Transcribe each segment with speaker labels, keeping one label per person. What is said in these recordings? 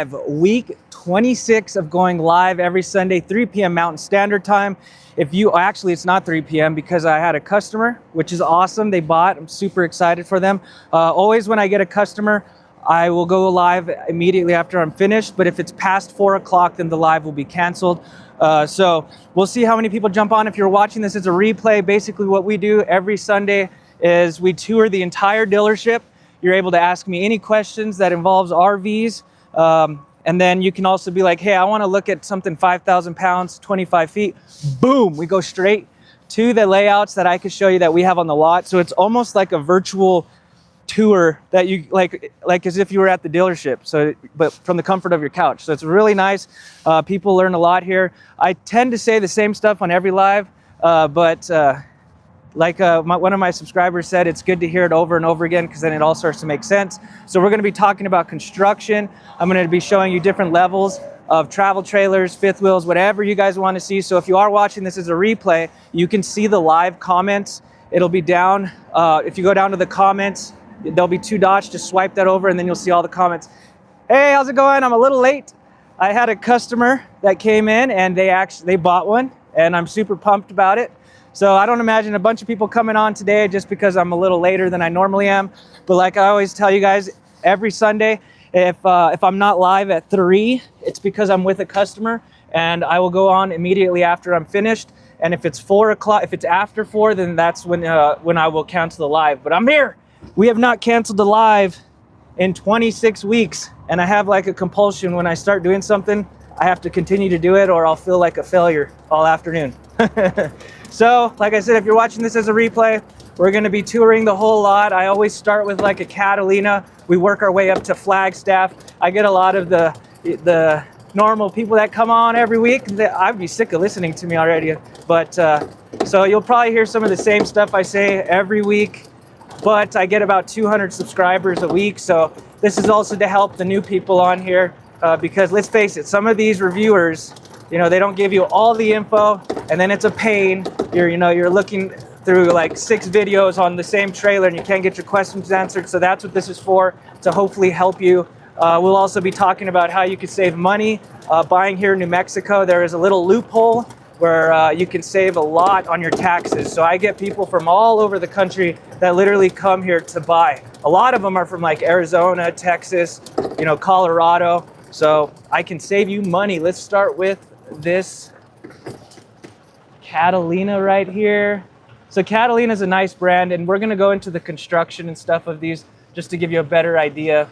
Speaker 1: Week 26 of going live every Sunday, 3 p.m. Mountain Standard Time. If you actually, it's not 3 p.m. because I had a customer, which is awesome. They bought. I'm super excited for them. Always when I get a customer, I will go live immediately after I'm finished. But if it's past 4 o'clock, then the live will be canceled. So we'll see how many people jump on. If you're watching this as a replay, basically what we do every Sunday is we tour the entire dealership. You're able to ask me any questions that involves RVs. And then you can also be like, hey, I want to look at something 5,000 pounds, 25 feet. Boom, we go straight to the layouts that I could show you that we have on the lot. So it's almost like a virtual tour that you like as if you were at the dealership. So, but from the comfort of your couch. So it's really nice. People learn a lot here. I tend to say the same stuff on every live, but one of my subscribers said, it's good to hear it over and over again because then it all starts to make sense. So we're going to be talking about construction. I'm going to be showing you different levels of travel trailers, fifth wheels, whatever you guys want to see. So if you are watching this as a replay, you can see the live comments. It'll be down. If you go down to the comments, there'll be 2 dots. Just swipe that over and then you'll see all the comments. Hey, how's it going? I'm a little late. I had a customer that came in and they bought one and I'm super pumped about it. So I don't imagine a bunch of people coming on today just because I'm a little later than I normally am. But like I always tell you guys, every Sunday, if I'm not live at 3, it's because I'm with a customer and I will go on immediately after I'm finished. And if it's 4 o'clock, if it's after 4, then that's when I will cancel the live. But I'm here. We have not canceled the live in 26 weeks. And I have like a compulsion when I start doing something, I have to continue to do it or I'll feel like a failure all afternoon. So, like I said, if you're watching this as a replay, we're going to be touring the whole lot. I always start with like a Catalina. We work our way up to Flagstaff. I get a lot of the normal people that come on every week. I'd be sick of listening to me already. But so you'll probably hear some of the same stuff I say every week. But I get about 200 subscribers a week. So this is also to help the new people on here. Because let's face it, some of these reviewers, they don't give you all the info, and then it's a pain. You're looking through like 6 videos on the same trailer and you can't get your questions answered. So that's what this is for, to hopefully help you. We'll also be talking about how you can save money buying here in New Mexico. There is a little loophole where you can save a lot on your taxes. So I get people from all over the country that literally come here to buy. A lot of them are from like Arizona, Texas, Colorado. So I can save you money. Let's start with this Catalina right here. So Catalina is a nice brand, and we're going to go into the construction and stuff of these just to give you a better idea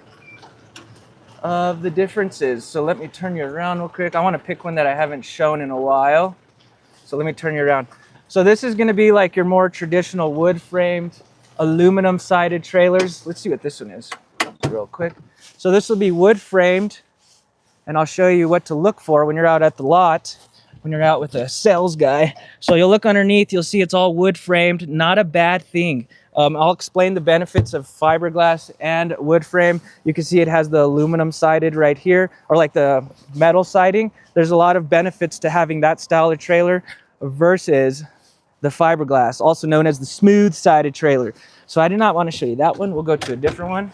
Speaker 1: of the differences. So let me turn you around real quick. I want to pick one that I haven't shown in a while. So let me turn you around. So this is going to be like your more traditional wood framed, aluminum sided trailers. Let's see what this one is real quick. So this will be wood framed. And I'll show you what to look for when you're out at the lot, when you're out with a sales guy. So you'll look underneath, you'll see it's all wood framed, not a bad thing. I'll explain the benefits of fiberglass and wood frame. You can see it has the aluminum sided right here, or like the metal siding. There's a lot of benefits to having that style of trailer versus the fiberglass, also known as the smooth sided trailer. So I did not want to show you that one. We'll go to a different one.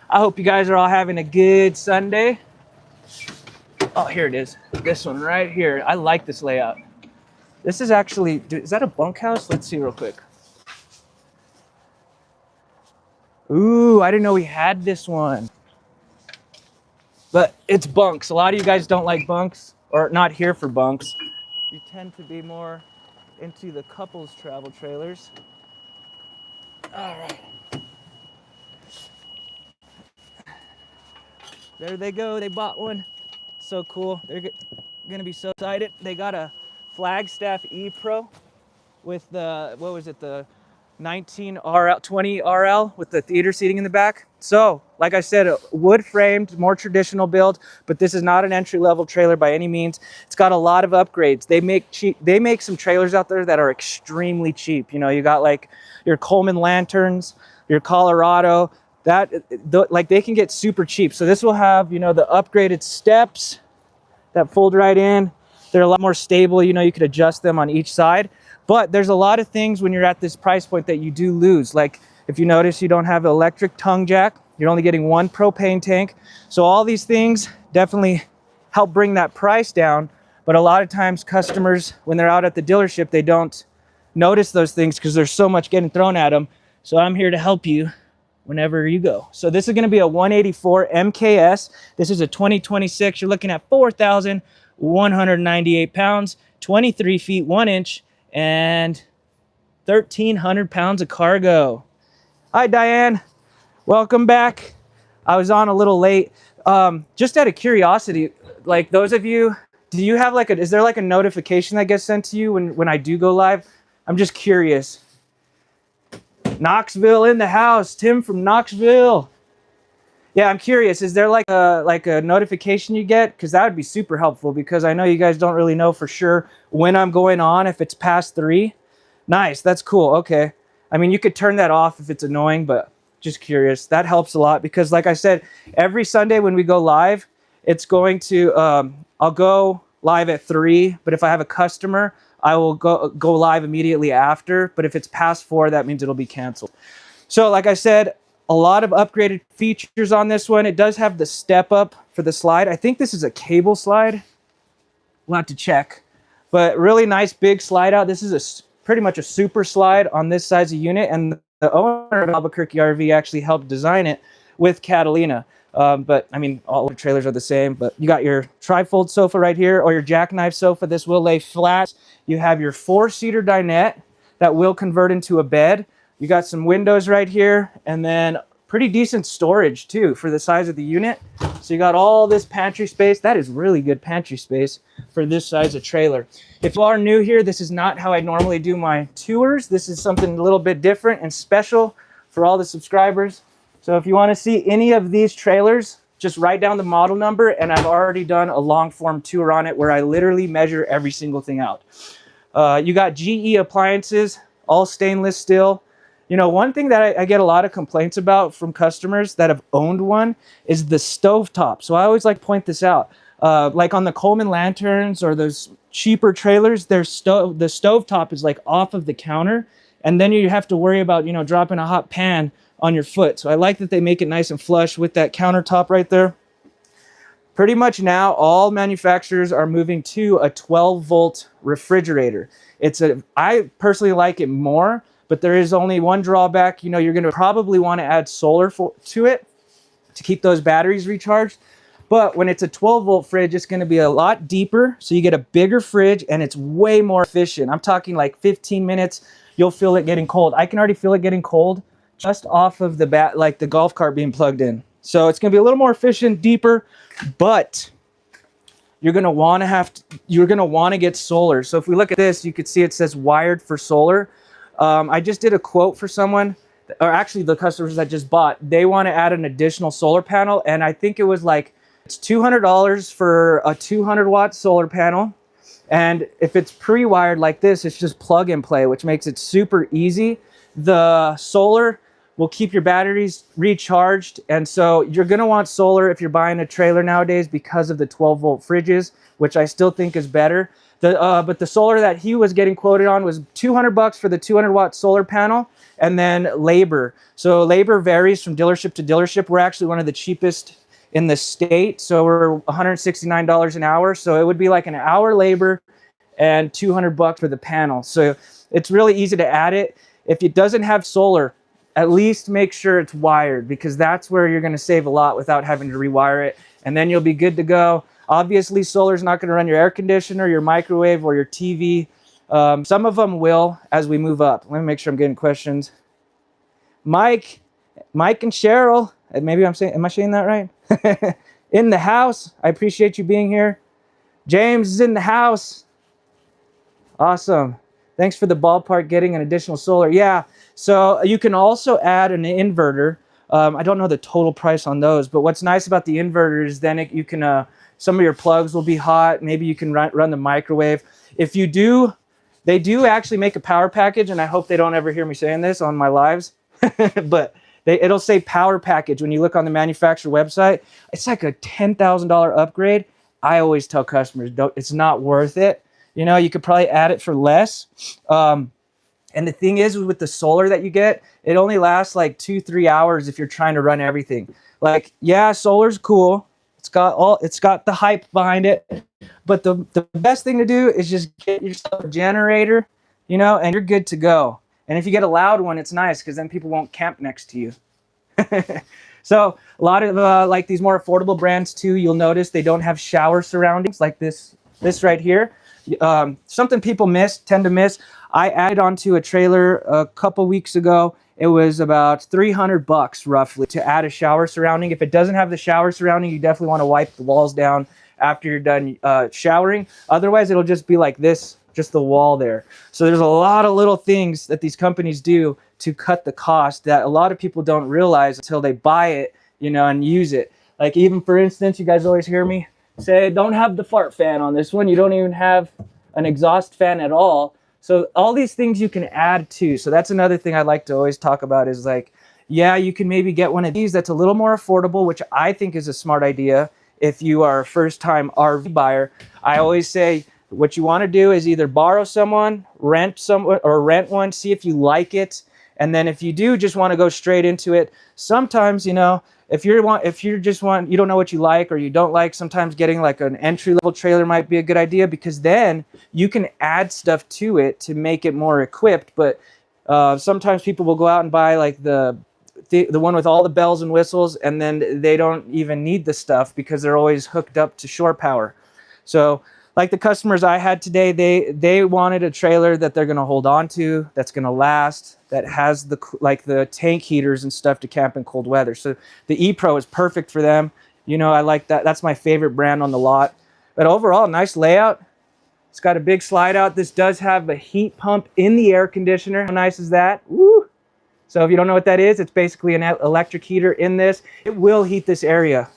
Speaker 1: I hope you guys are all having a good Sunday. Oh, here it is. This one right here. I like this layout. This is actually, is that a bunkhouse? Let's see real quick. Ooh, I didn't know we had this one. But it's bunks. A lot of you guys don't like bunks, or not here for bunks. You tend to be more into the couples travel trailers. All right. There they go. They bought one. So cool. They're gonna be so excited. They got a Flagstaff E-Pro with the, what was it, the 20 RL with the theater seating in the back. So like I said, a wood framed, more traditional build, but this is not an entry-level trailer by any means. It's got a lot of upgrades. They make some trailers out there that are extremely cheap. You got like your Coleman lanterns, your Colorado, like they can get super cheap. So this will have, the upgraded steps that fold right in. They're a lot more stable. You could adjust them on each side. But there's a lot of things when you're at this price point that you do lose. Like if you notice, you don't have an electric tongue jack. You're only getting one propane tank. So all these things definitely help bring that price down. But a lot of times customers, when they're out at the dealership, they don't notice those things because there's so much getting thrown at them. So I'm here to help you whenever you go. So this is going to be a 184 MKS. This is a 2026. You're looking at 4,198 pounds, 23 feet 1 inch, and 1,300 pounds of cargo. Hi, Diane. Welcome back. I was on a little late. Just out of curiosity, like those of you, do you have like is there like a notification that gets sent to you when I do go live? I'm just curious. Knoxville in the house. Tim from Knoxville. Yeah, I'm curious. Is there like a notification you get? Because that would be super helpful, because I know you guys don't really know for sure when I'm going on, if it's past 3. Nice. That's cool. Okay. I mean, you could turn that off if it's annoying, but just curious. That helps a lot, because like I said, every Sunday when we go live, it's going to, I'll go live at 3, but if I have a customer, I will go live immediately after. But if it's past 4, that means it'll be canceled. So like I said, a lot of upgraded features on this one. It does have the step up for the slide. I think this is a cable slide. We'll have to check. But really nice big slide out. This is pretty much a super slide on this size of unit. And the owner of Albuquerque RV actually helped design it with Catalina. But I mean, all the trailers are the same. But you got your trifold sofa right here, or your jackknife sofa. This will lay flat. You have your 4-seater dinette that will convert into a bed. You got some windows right here, and then pretty decent storage too for the size of the unit. So you got all this pantry space. That is really good pantry space for this size of trailer. If you are new here, this is not how I normally do my tours. This is something a little bit different and special for all the subscribers. So if you want to see any of these trailers, just write down the model number, and I've already done a long form tour on it where I literally measure every single thing out. You got GE appliances, all stainless steel. You know, one thing that I get a lot of complaints about from customers that have owned one is the stovetop. So I always like to point this out. Like on the Coleman Lanterns or those cheaper trailers, the stovetop is like off of the counter, and then you have to worry about, you know, dropping a hot pan on your foot. So I like that they make it nice and flush with that countertop right there. Pretty much now all manufacturers are moving to a 12-volt refrigerator. I personally like it more, but there is only one drawback. You know, you're going to probably want to add solar to it to keep those batteries recharged. But when it's a 12-volt fridge, it's going to be a lot deeper. So you get a bigger fridge, and it's way more efficient. I'm talking like 15 minutes, you'll feel it getting cold. I can already feel it getting cold just off of the like the golf cart being plugged in. So it's going to be a little more efficient, deeper, but you're going to want to get solar. So if we look at this, you can see it says wired for solar. I just did a quote for someone, or actually the customers that just bought, they want to add an additional solar panel. And I think it was like, it's $200 for a 200-watt solar panel. And if it's pre-wired like this, it's just plug and play, which makes it super easy. The solar will keep your batteries recharged. And so you're going to want solar if you're buying a trailer nowadays because of the 12-volt fridges, which I still think is better. But the solar that he was getting quoted on was $200 for the 200-watt solar panel, and then labor. So labor varies from dealership to dealership. We're actually one of the cheapest in the state, so we're $169 an hour. So it would be like an hour labor and $200 for the panel. So it's really easy to add it. If it doesn't have solar, at least make sure it's wired, because that's where you're going to save a lot without having to rewire it, and then you'll be good to go. Obviously, solar is not going to run your air conditioner, your microwave, or your TV. Some of them will as we move up. Let me make sure I'm getting questions. Mike and Cheryl, maybe am I saying that right? In the house. I appreciate you being here. James is in the house. Awesome. Thanks for the ballpark getting an additional solar. Yeah, so you can also add an inverter. I don't know the total price on those, but what's nice about the inverter is then you can, some of your plugs will be hot. Maybe you can run the microwave. If you do, they do actually make a power package, and I hope they don't ever hear me saying this on my lives, but it'll say power package when you look on the manufacturer website. It's like a $10,000 upgrade. I always tell customers, it's not worth it. You know, you could probably add it for less. And the thing is, with the solar that you get, it only lasts like 2-3 hours if you're trying to run everything. Like, yeah, solar's cool. It's got the hype behind it. But the best thing to do is just get yourself a generator, you know, and you're good to go. And if you get a loud one, it's nice because then people won't camp next to you. So a lot of like these more affordable brands too, you'll notice they don't have shower surroundings like this right here. Something people tend to miss. I added onto a trailer a couple weeks ago. It was about $300 roughly to add a shower surrounding. If it doesn't have the shower surrounding, you definitely want to wipe the walls down after you're done showering. Otherwise, it'll just be like this, just the wall there. So there's a lot of little things that these companies do to cut the cost that a lot of people don't realize until they buy it, you know, and use it. Like, even for instance, you guys always hear me say, don't have the fart fan on this one. You don't even have an exhaust fan at all. So all these things you can add to. So that's another thing I like to always talk about is like, yeah, you can maybe get one of these that's a little more affordable, which I think is a smart idea if you are a first-time RV buyer. I always say what you want to do is either borrow someone, rent someone, or rent one, see if you like it. And then if you do just want to go straight into it, sometimes, you know, if you don't know what you like or you don't like, sometimes getting like an entry-level trailer might be a good idea, because then you can add stuff to it to make it more equipped. But sometimes people will go out and buy like the one with all the bells and whistles, and then they don't even need the stuff because they're always hooked up to shore power. So like the customers I had today, they wanted a trailer that they're going to hold on to, that's going to last, that has the tank heaters and stuff to camp in cold weather. So the E-Pro is perfect for them. You know, I like that. That's my favorite brand on the lot. But overall, nice layout. It's got a big slide out. This does have a heat pump in the air conditioner. How nice is that? Woo! So if you don't know what that is, it's basically an electric heater in this. It will heat this area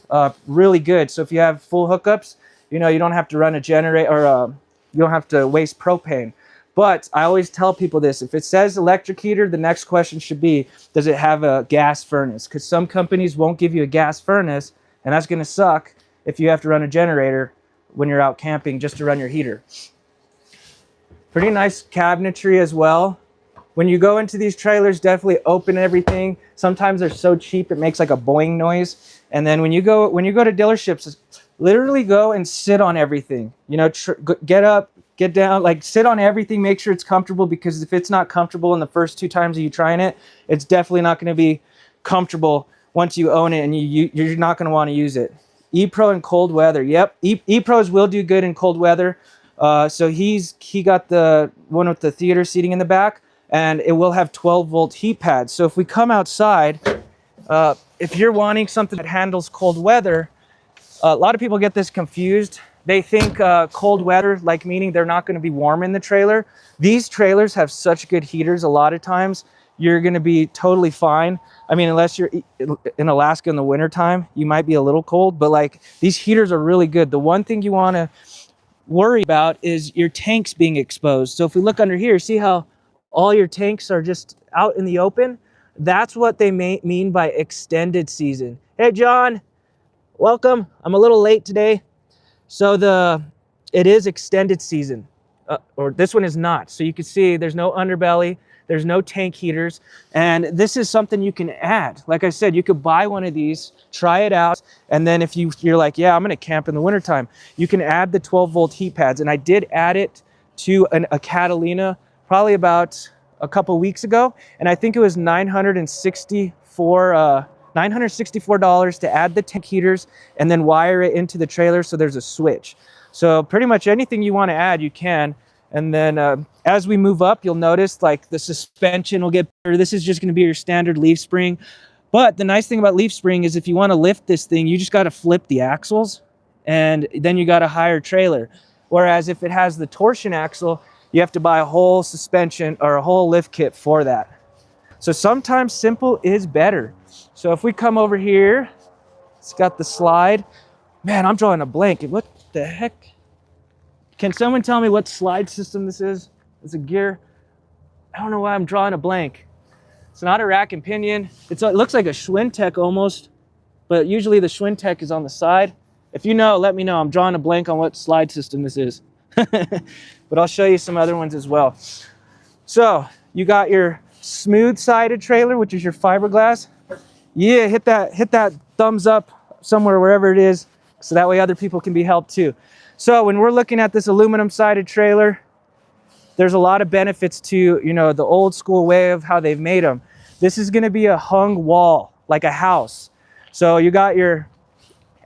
Speaker 1: really good. So if you have full hookups, you know, you don't have to run a generator, or you don't have to waste propane. But I always tell people this: if it says electric heater, the next question should be, does it have a gas furnace? Because some companies won't give you a gas furnace, and that's going to suck if you have to run a generator when you're out camping just to run your heater. Pretty nice cabinetry as well. When you go into these trailers, definitely open everything. Sometimes they're so cheap it makes like a boing noise. And then when you go to dealerships, literally go and sit on everything. You know, get up, get down, like sit on everything. Make sure it's comfortable, because if it's not comfortable in the first 2 times of you trying it, it's definitely not going to be comfortable once you own it, and you're not going to want to use it. E-Pro in cold weather. Yep, E-Pros will do good in cold weather. So he got the one with the theater seating in the back, and it will have 12-volt heat pads. So if we come outside, if you're wanting something that handles cold weather, a lot of people get this confused. They think cold weather, like meaning they're not going to be warm in the trailer. These trailers have such good heaters. A lot of times you're going to be totally fine. I mean, unless you're in Alaska in the wintertime, you might be a little cold, but like these heaters are really good. The one thing you want to worry about is your tanks being exposed. So if we look under here, see how all your tanks are just out in the open? That's what they mean by extended season. Hey, John, welcome. I'm a little late today. So it is extended season, or this one is not. So you can see there's no underbelly, there's no tank heaters, and this is something you can add. Like I said, you could buy one of these, try it out, and then if you're like, yeah, I'm gonna camp in the wintertime, you can add the 12-volt heat pads. And I did add it to a Catalina probably about a couple weeks ago, and I think it was $964 to add the tank heaters and then wire it into the trailer, so there's a switch. So pretty much anything you want to add, you can. And then as we move up, you'll notice like the suspension will get better. This is just going to be your standard leaf spring. But the nice thing about leaf spring is if you want to lift this thing, you just got to flip the axles, and then you got a higher trailer. Whereas if it has the torsion axle, you have to buy a whole suspension or a whole lift kit for that. So sometimes simple is better. So if we come over here, it's got the slide. Man, I'm drawing a blank. What the heck? Can someone tell me what slide system this is? It's a gear. I don't know why I'm drawing a blank. It's not a rack and pinion. It looks like a Schwintek almost, but usually the Schwintek is on the side. If you know, let me know. I'm drawing a blank on what slide system this is. But I'll show you some other ones as well. So You got your smooth sided trailer, which is your fiberglass. Yeah, hit that thumbs up somewhere, wherever it is, so that way other people can be helped too. So when we're looking at this aluminum sided trailer, there's a lot of benefits to, you know, the old school way of how they've made them. This is going to be a hung wall, like a house. So you got your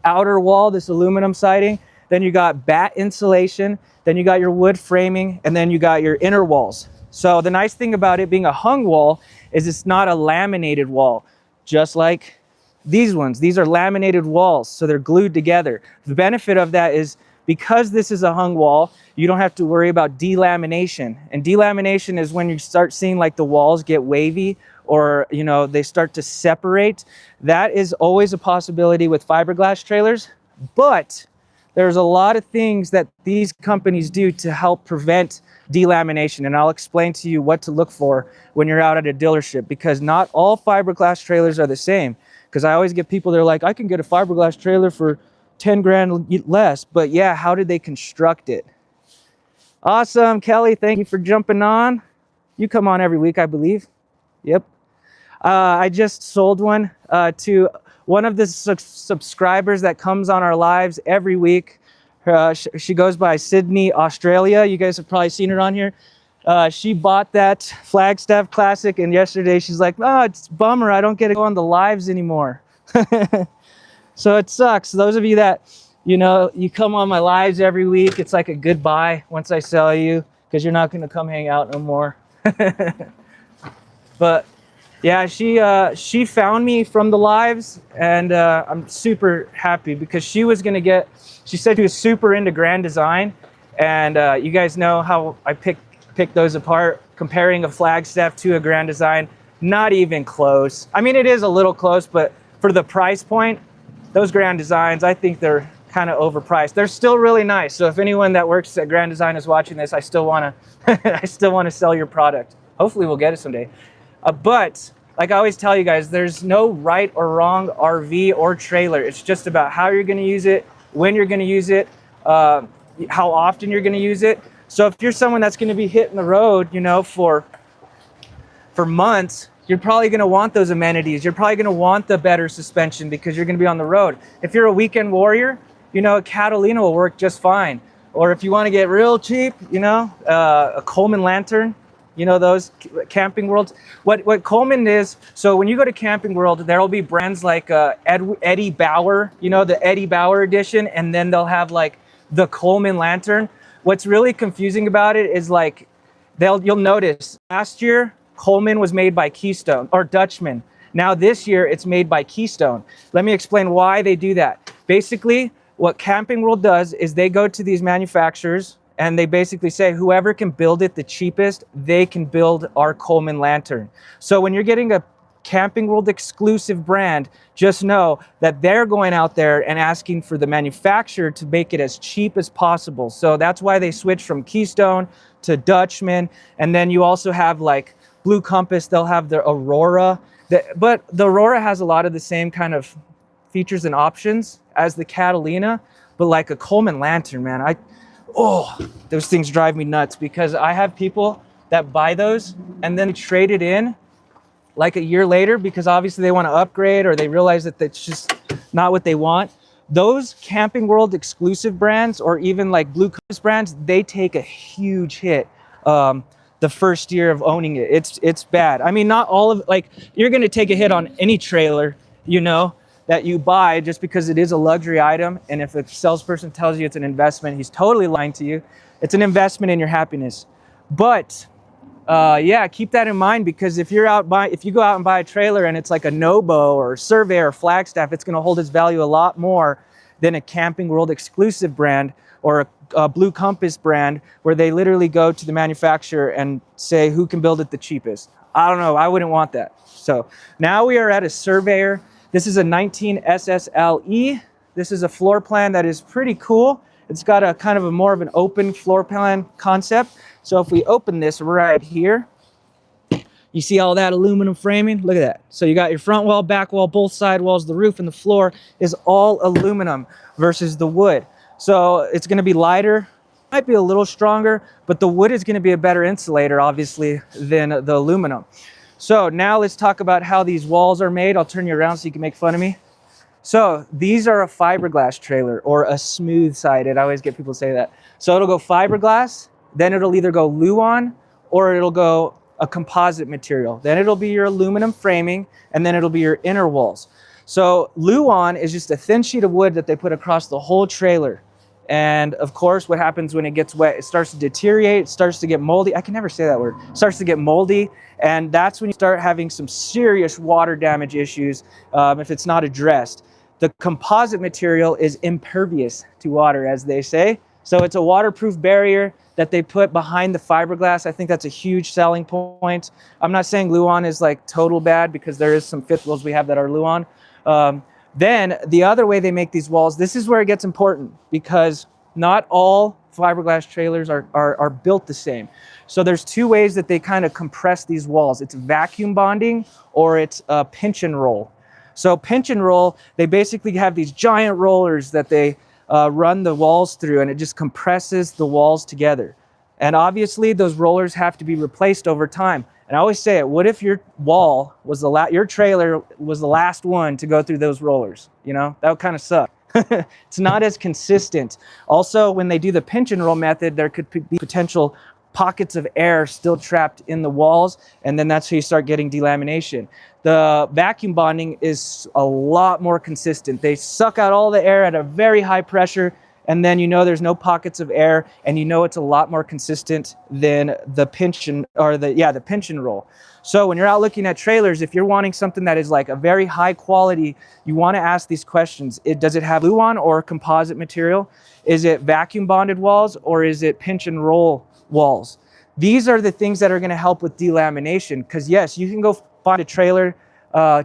Speaker 1: outer wall, this aluminum siding, then you got batt insulation, then you got your wood framing, and then you got your inner walls. So the nice thing about it being a hung wall is it's not a laminated wall, just like these ones. These are laminated walls, so they're glued together. The benefit of that is because this is a hung wall, you don't have to worry about delamination. And delamination is when you start seeing like the walls get wavy, or, you know, they start to separate. That is always a possibility with fiberglass trailers, but there's a lot of things that these companies do to help prevent delamination. And I'll explain to you what to look for when you're out at a dealership, because not all fiberglass trailers are the same. Because I always get people, they're like, I can get a fiberglass trailer for 10 grand less, but yeah, how did they construct it? Awesome, Kelly, thank you for jumping on. You come on every week, I believe. Yep. I just sold one to one of the subscribers that comes on our lives every week. She goes by Sydney, Australia. You guys have probably seen her on here. She bought that Flagstaff Classic, and yesterday she's like, oh, it's a bummer, I don't get to go on the lives anymore. So it sucks. Those of you that, you know, you come on my lives every week, it's like a goodbye once I sell you, because you're not going to come hang out no more. But yeah, she found me from the lives, and I'm super happy because she was going to get, she said she was super into Grand Design, and you guys know how I pick those apart, comparing a Flagstaff to a Grand Design. Not even close. I mean, it is a little close, but for the price point, those Grand Designs, I think they're kind of overpriced. They're still really nice. So if anyone that works at Grand Design is watching this, I still want to I still want to sell your product. Hopefully we'll get it someday. But like I always tell you guys, there's no right or wrong RV or trailer. It's just about how you're going to use it, when you're going to use it, how often you're going to use it. So if you're someone that's going to be hitting the road, you know, for months, you're probably going to want those amenities. You're probably going to want the better suspension because you're going to be on the road. If you're a weekend warrior, you know, a Catalina will work just fine. Or if you want to get real cheap, you know, a Coleman lantern, you know, those Camping Worlds. What Coleman is, so when you go to Camping World, there will be brands like Eddie Bauer, you know, the Eddie Bauer edition, and then they'll have like the Coleman lantern. What's really confusing about it is like, you'll notice last year, Coleman was made by Keystone or Dutchman. Now this year it's made by Keystone. Let me explain why they do that. Basically, what Camping World does is they go to these manufacturers and they basically say whoever can build it the cheapest, they can build our Coleman lantern. So when you're getting a Camping World exclusive brand, just know that they're going out there and asking for the manufacturer to make it as cheap as possible. So that's why they switch from Keystone to Dutchman. And then you also have like Blue Compass, they'll have the Aurora. But the Aurora has a lot of the same kind of features and options as the Catalina. But like a Coleman lantern, man, those things drive me nuts because I have people that buy those and then trade it in like a year later because obviously they want to upgrade or they realize that it's just not what they want. Those Camping World exclusive brands or even like Blue Compass brands, they take a huge hit the first year of owning it. It's bad. I mean, not all of, like, you're going to take a hit on any trailer, you know, that you buy just because it is a luxury item. And if a salesperson tells you it's an investment, he's totally lying to you. It's an investment in your happiness. But yeah, keep that in mind because if you go out and buy a trailer and it's like a Nobo or Surveyor or Flagstaff, it's going to hold its value a lot more than a Camping World exclusive brand or a Blue Compass brand where they literally go to the manufacturer and say who can build it the cheapest. I don't know. I wouldn't want that. So now we are at a Surveyor. This is a 19 SSLE. This is a floor plan that is pretty cool. It's got a kind of a more of an open floor plan concept. So if we open this right here, you see all that aluminum framing? Look at that. So you got your front wall, back wall, both side walls, the roof and the floor is all aluminum versus the wood. So it's going to be lighter, might be a little stronger, but the wood is going to be a better insulator, obviously, than the aluminum. So now let's talk about how these walls are made. I'll turn you around so you can make fun of me. So these are a fiberglass trailer, or a smooth sided. I always get people to say that. So it'll go fiberglass, then it'll either go Luan, or it'll go a composite material. Then it'll be your aluminum framing, and then it'll be your inner walls. So Luan is just a thin sheet of wood that they put across the whole trailer. And of course, what happens when it gets wet, it starts to deteriorate, it starts to get moldy. I can never say that word. It starts to get moldy. And that's when you start having some serious water damage issues if it's not addressed. The composite material is impervious to water, as they say. So it's a waterproof barrier that they put behind the fiberglass. I think that's a huge selling point. I'm not saying Luan is like total bad, because there is some fifth wheels we have that are Luan. Then the other way they make these walls, this is where it gets important, because not all fiberglass trailers are built the same. So there's two ways that they kind of compress these walls. It's vacuum bonding, or it's pinch and roll. So pinch and roll, they basically have these giant rollers that they run the walls through, and it just compresses the walls together. And obviously those rollers have to be replaced over time. And I always say it, what if your wall was your trailer was the last one to go through those rollers? You know, that would kind of suck. It's not as consistent. Also, when they do the pinch and roll method, there could be potential pockets of air still trapped in the walls, and then that's how you start getting delamination. The vacuum bonding is a lot more consistent. They suck out all the air at a very high pressure, and then you know there's no pockets of air, and you know it's a lot more consistent than the pinch and roll. So when you're out looking at trailers, if you're wanting something that is like a very high quality, you want to ask these questions. Does it have Luan or composite material? Is it vacuum bonded walls, or is it pinch and roll walls? These are the things that are going to help with delamination, because yes, you can go find a trailer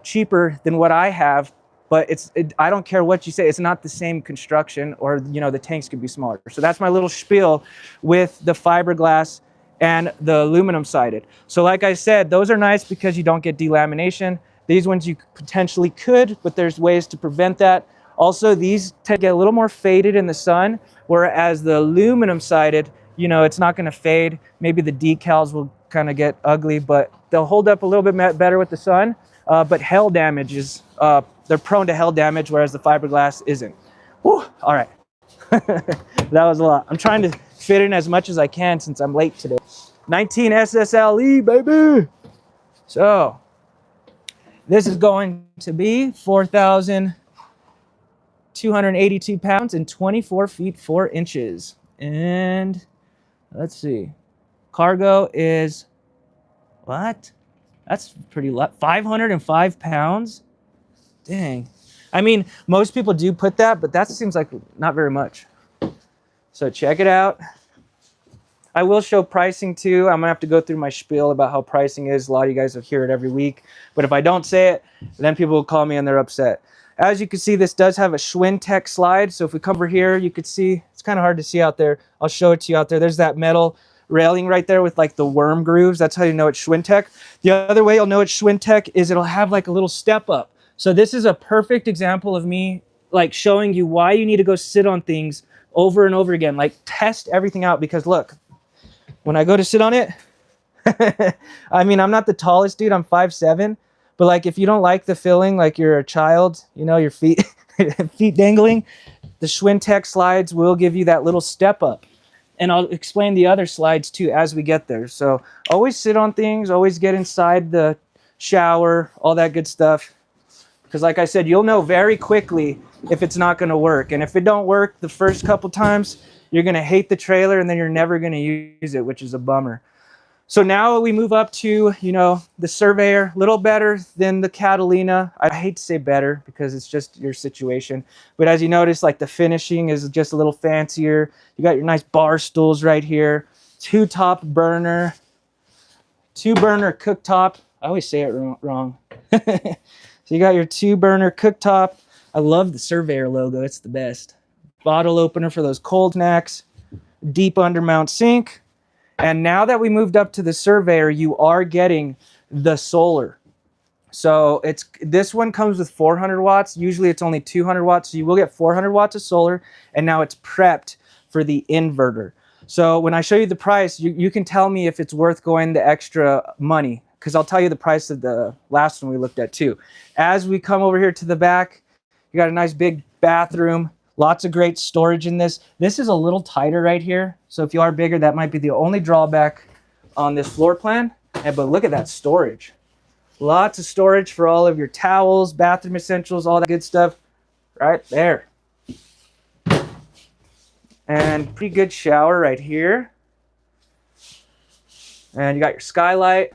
Speaker 1: cheaper than what I have, but I don't care what you say, it's not the same construction, or you know, the tanks could be smaller. So that's my little spiel with the fiberglass and the aluminum sided. So like I said, those are nice because you don't get delamination. These ones you potentially could, but there's ways to prevent that. Also, these tend to get a little more faded in the sun, whereas the aluminum sided, you know, it's not going to fade. Maybe the decals will kind of get ugly, but they'll hold up a little bit better with the sun. But hail damage is, they're prone to hail damage, whereas the fiberglass isn't. Whew, all right. That was a lot. I'm trying to fit in as much as I can since I'm late today. 19 SSLE, baby. So this is going to be 4,282 pounds and 24 feet 4 inches. And let's see, cargo is, what? That's pretty low. 505 pounds? Dang. I mean, most people do put that, but that seems like not very much. So check it out. I will show pricing too. I'm gonna have to go through my spiel about how pricing is. A lot of you guys will hear it every week, but if I don't say it, then people will call me and they're upset. As you can see, this does have a Schwinn-Tech slide. So if we come over here, you could see, it's kind of hard to see out there. I'll show it to you out there. There's that metal railing right there with like the worm grooves. That's how you know it's Schwinn-Tech. The other way you'll know it's Schwinn-Tech is it'll have like a little step up. So this is a perfect example of me like showing you why you need to go sit on things over and over again. Like test everything out, because look, when I go to sit on it, I mean, I'm not the tallest dude, I'm 5'7", but like if you don't like the feeling like you're a child, you know, your feet feet dangling, the Schwinn-Tech slides will give you that little step up. And I'll explain the other slides too as we get there. So always sit on things, always get inside the shower, all that good stuff. Because like I said, you'll know very quickly if it's not going to work. And if it don't work the first couple times, you're going to hate the trailer and then you're never going to use it, which is a bummer. So now we move up to, you know, the Surveyor, a little better than the Catalina. I hate to say better because it's just your situation. But as you notice, like the finishing is just a little fancier. You got your nice bar stools right here. Two burner cooktop. I always say it wrong. So you got your 2-burner cooktop. I love the Surveyor logo. It's the best. Bottle opener for those cold snacks. Deep undermount sink. And now that we moved up to the Surveyor, you are getting the solar. So this one comes with 400 watts. Usually it's only 200 watts. So you will get 400 watts of solar. And now it's prepped for the inverter. So when I show you the price, you can tell me if it's worth going the extra money, because I'll tell you the price of the last one we looked at too. As we come over here to the back, you got a nice big bathroom, lots of great storage in this. This is a little tighter right here. So if you are bigger, that might be the only drawback on this floor plan. But look at that storage. Lots of storage for all of your towels, bathroom essentials, all that good stuff right there. And pretty good shower right here. And you got your skylight.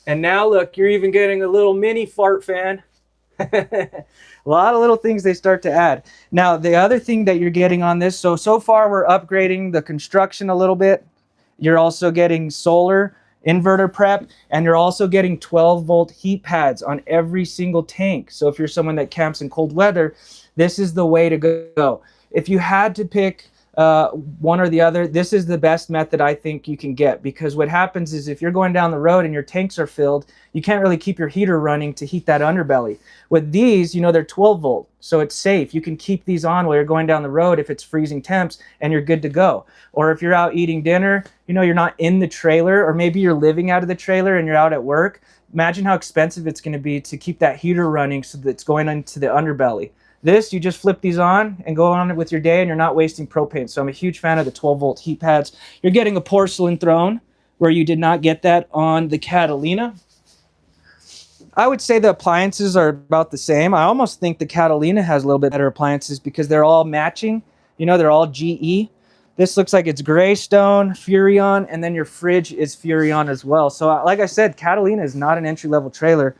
Speaker 1: And now look, you're even getting a little mini fart fan. A lot of little things they start to add. Now, the other thing that you're getting on this, so far we're upgrading the construction a little bit. You're also getting solar inverter prep, and you're also getting 12-volt heat pads on every single tank. So if you're someone that camps in cold weather, this is the way to go. If you had to pick one or the other, this is the best method I think you can get, because what happens is if you're going down the road and your tanks are filled, you can't really keep your heater running to heat that underbelly. With these, you know, they're 12 volt, so it's safe. You can keep these on while you're going down the road if it's freezing temps, and you're good to go. Or if you're out eating dinner, you know, you're not in the trailer, or maybe you're living out of the trailer and you're out at work. Imagine how expensive it's going to be to keep that heater running so that it's going into the underbelly. This, you just flip these on and go on with your day, and you're not wasting propane. So I'm a huge fan of the 12-volt heat pads. You're getting a porcelain throne where you did not get that on the Catalina. I would say the appliances are about the same. I almost think the Catalina has a little bit better appliances because they're all matching. You know, they're all GE. This looks like it's Greystone, Furrion, and then your fridge is Furrion as well. So like I said, Catalina is not an entry-level trailer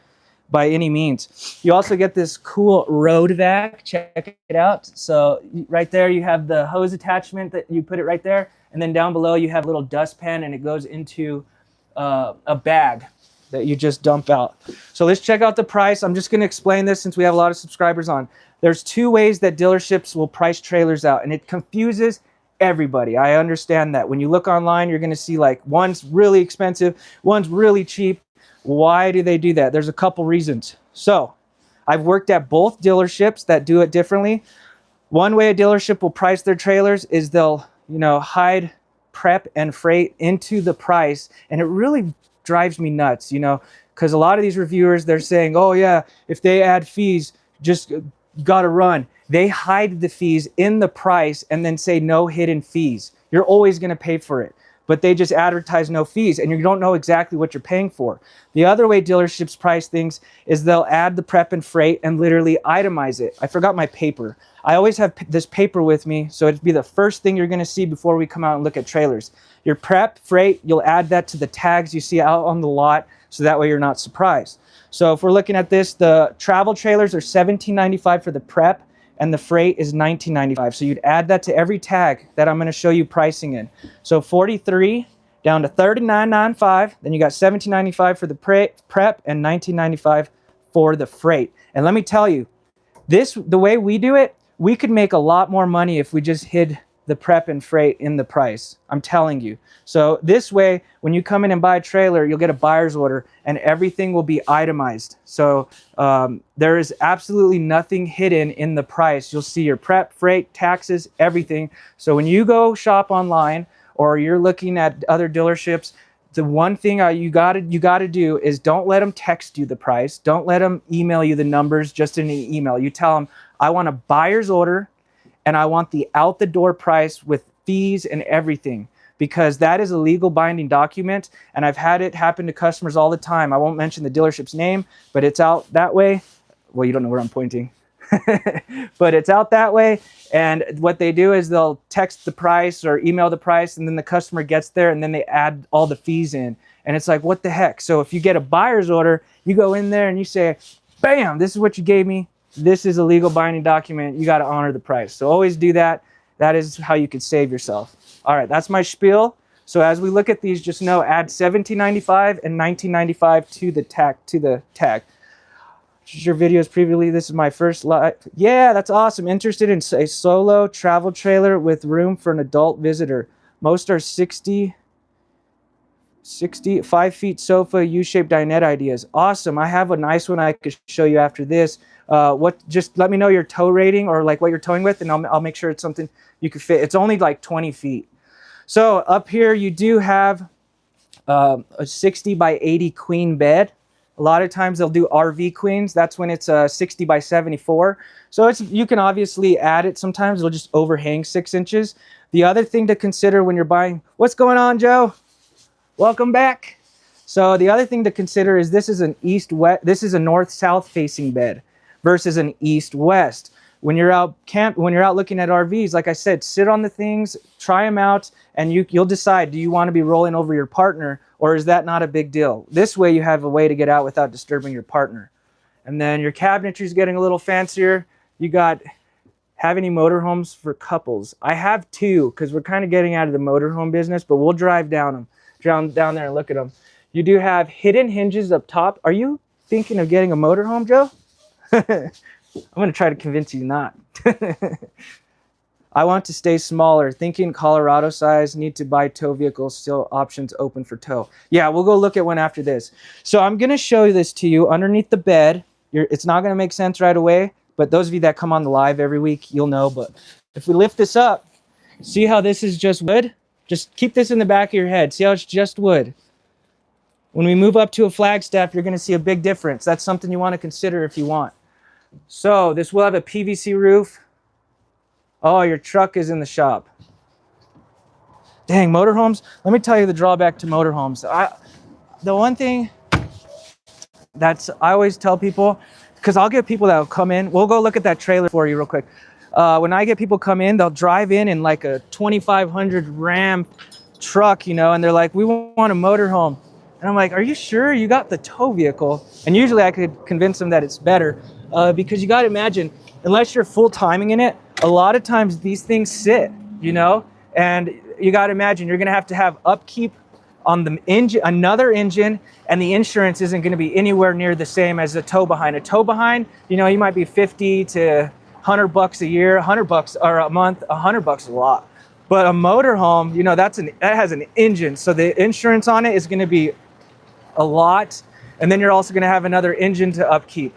Speaker 1: by any means. You also get this cool road vac. Check it out. So right there you have the hose attachment that you put it right there, and then down below you have a little dustpan, and it goes into a bag that you just dump out. So let's check out the price. I'm just going to explain this since we have a lot of subscribers on. There's two ways that dealerships will price trailers out, and it confuses everybody. I understand that. When you look online, you're going to see like one's really expensive, one's really cheap. Why do they do that? There's a couple reasons. So I've worked at both dealerships that do it differently. One way a dealership will price their trailers is they'll, you know, hide prep and freight into the price. And it really drives me nuts, you know, because a lot of these reviewers, they're saying, oh yeah, if they add fees, just gotta run. They hide the fees in the price and then say no hidden fees. You're always gonna pay for it. But they just advertise no fees, and you don't know exactly what you're paying for. The other way dealerships price things is they'll add the prep and freight and literally itemize it. I forgot my paper. I always have this paper with me, so it'd be the first thing you're gonna see before we come out and look at trailers. Your prep, freight, you'll add that to the tags you see out on the lot, so that way you're not surprised. So if we're looking at this, the travel trailers are $17.95 for the prep, and the freight is $19.95. So you'd add that to every tag that I'm going to show you pricing in. So $43 down to $39.95. Then you got $17.95 for the prep and $19.95 for the freight. And let me tell you, the way we do it, we could make a lot more money if we just hid the prep and freight in the price. I'm telling you. So this way, when you come in and buy a trailer, you'll get a buyer's order and everything will be itemized. So there is absolutely nothing hidden in the price. You'll see your prep, freight, taxes, everything. So when you go shop online or you're looking at other dealerships, the one thing you gotta do is don't let them text you the price. Don't let them email you the numbers just in an email. You tell them, I want a buyer's order, and I want the out the door price with fees and everything, because that is a legal binding document. And I've had it happen to customers all the time. I won't mention the dealership's name, but it's out that way. Well, you don't know where I'm pointing, but it's out that way. And what they do is they'll text the price or email the price, and then the customer gets there and then they add all the fees in. And it's like, what the heck? So if you get a buyer's order, you go in there and you say, bam, this is what you gave me. This is a legal binding document. You got to honor the price. So always do that. That is how you can save yourself. All right, that's my spiel. So as we look at these, just know add $17.95 and $19.95 to the tag. Your videos previously. This is my first live. Yeah, that's awesome. Interested in a solo travel trailer with room for an adult visitor. Most are 5 feet sofa, U-shaped dinette ideas. Awesome. I have a nice one I could show you after this. Just let me know your tow rating or like what you're towing with, and I'll make sure it's something you could fit. It's only like 20 feet. So up here you do have a 60 by 80 queen bed. A lot of times they'll do RV queens. That's when it's a 60 by 74. So you can obviously add it. Sometimes it'll just overhang 6 inches. The other thing to consider when you're buying, what's going on, Joe? Welcome back. So the other thing to consider is this is an east-west, this is a north-south facing bed versus an east-west. When you're out looking at RVs, like I said, sit on the things, try them out, and you'll decide, do you want to be rolling over your partner, or is that not a big deal? This way you have a way to get out without disturbing your partner. And then your cabinetry is getting a little fancier. You have any motorhomes for couples? I have 2, because we're kind of getting out of the motorhome business, but we'll drive down down there and look at them. You do have hidden hinges up top. Are you thinking of getting a motorhome, Joe? I'm going to try to convince you not. I want to stay smaller. Thinking Colorado size. Need to buy tow vehicles. Still options open for tow. Yeah, we'll go look at one after this. So I'm going to show this to you underneath the bed. It's not going to make sense right away, but those of you that come on the live every week, you'll know. But if we lift this up, see how this is just wood? Just keep this in the back of your head. See how it's just wood? When we move up to a Flagstaff, you're going to see a big difference. That's something you want to consider if you want. So this will have a PVC roof. Oh, your truck is in the shop. Dang, motorhomes. Let me tell you the drawback to motorhomes. The one thing I always tell people, because I'll get people that will come in. We'll go look at that trailer for you real quick. When I get people come in, they'll drive in like a 2500 Ram truck, and they're like, we want a motorhome. And I'm like, are you sure you got the tow vehicle? And usually I could convince them that it's better because you got to imagine, unless you're full timing in it, a lot of times these things sit, and you got to imagine you're going to have upkeep on the engine, another engine, and the insurance isn't going to be anywhere near the same as a tow behind. A tow behind, you might be 50 to $100 a year, $100 or a month, $100 is a lot. But a motorhome, that has an engine, so the insurance on it is going to be a lot, and then you're also going to have another engine to upkeep.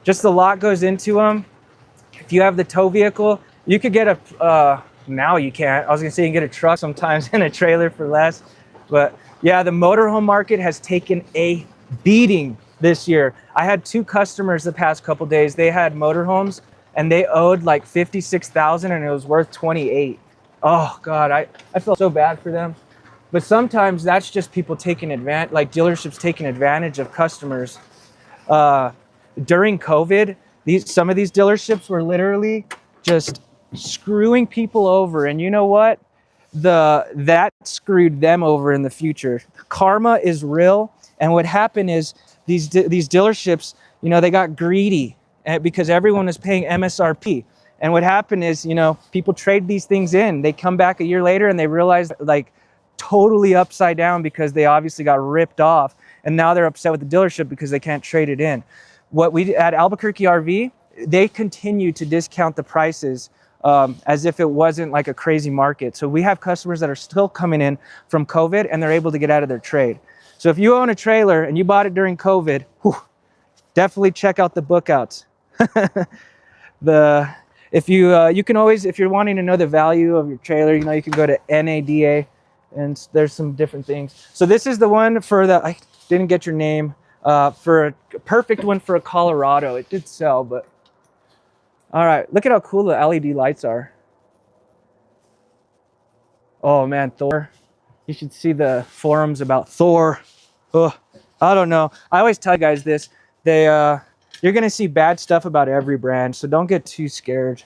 Speaker 1: Just a lot goes into them. If you have the tow vehicle, you could get now you can't. I was going to say you can get a truck sometimes in a trailer for less. But yeah, the motorhome market has taken a beating this year. I had 2 customers the past couple days. They had motorhomes and they owed like $56,000 and it was worth $28,000. Oh God, I felt so bad for them. But sometimes that's just people taking advantage, like dealerships taking advantage of customers. During COVID, some of these dealerships were literally just screwing people over. And you know what? That screwed them over in the future. Karma is real. And what happened is these dealerships, they got greedy because everyone was paying MSRP. And what happened is, people trade these things in. They come back a year later and they realize like totally upside down because they obviously got ripped off. And now they're upset with the dealership because they can't trade it in. What we at Albuquerque RV, they continue to discount the prices as if it wasn't like a crazy market. So we have customers that are still coming in from COVID and they're able to get out of their trade. So if you own a trailer and you bought it during COVID, definitely check out the bookouts. If you can always, if you're wanting to know the value of your trailer, you can go to NADA and there's some different things. So this is the one I didn't get your name, for a perfect one for a Colorado. It did sell, but all right, look at how cool the LED lights are. Oh man, Thor. You should see the forums about Thor. Oh, I don't know. I always tell you guys this. You're going to see bad stuff about every brand, so don't get too scared.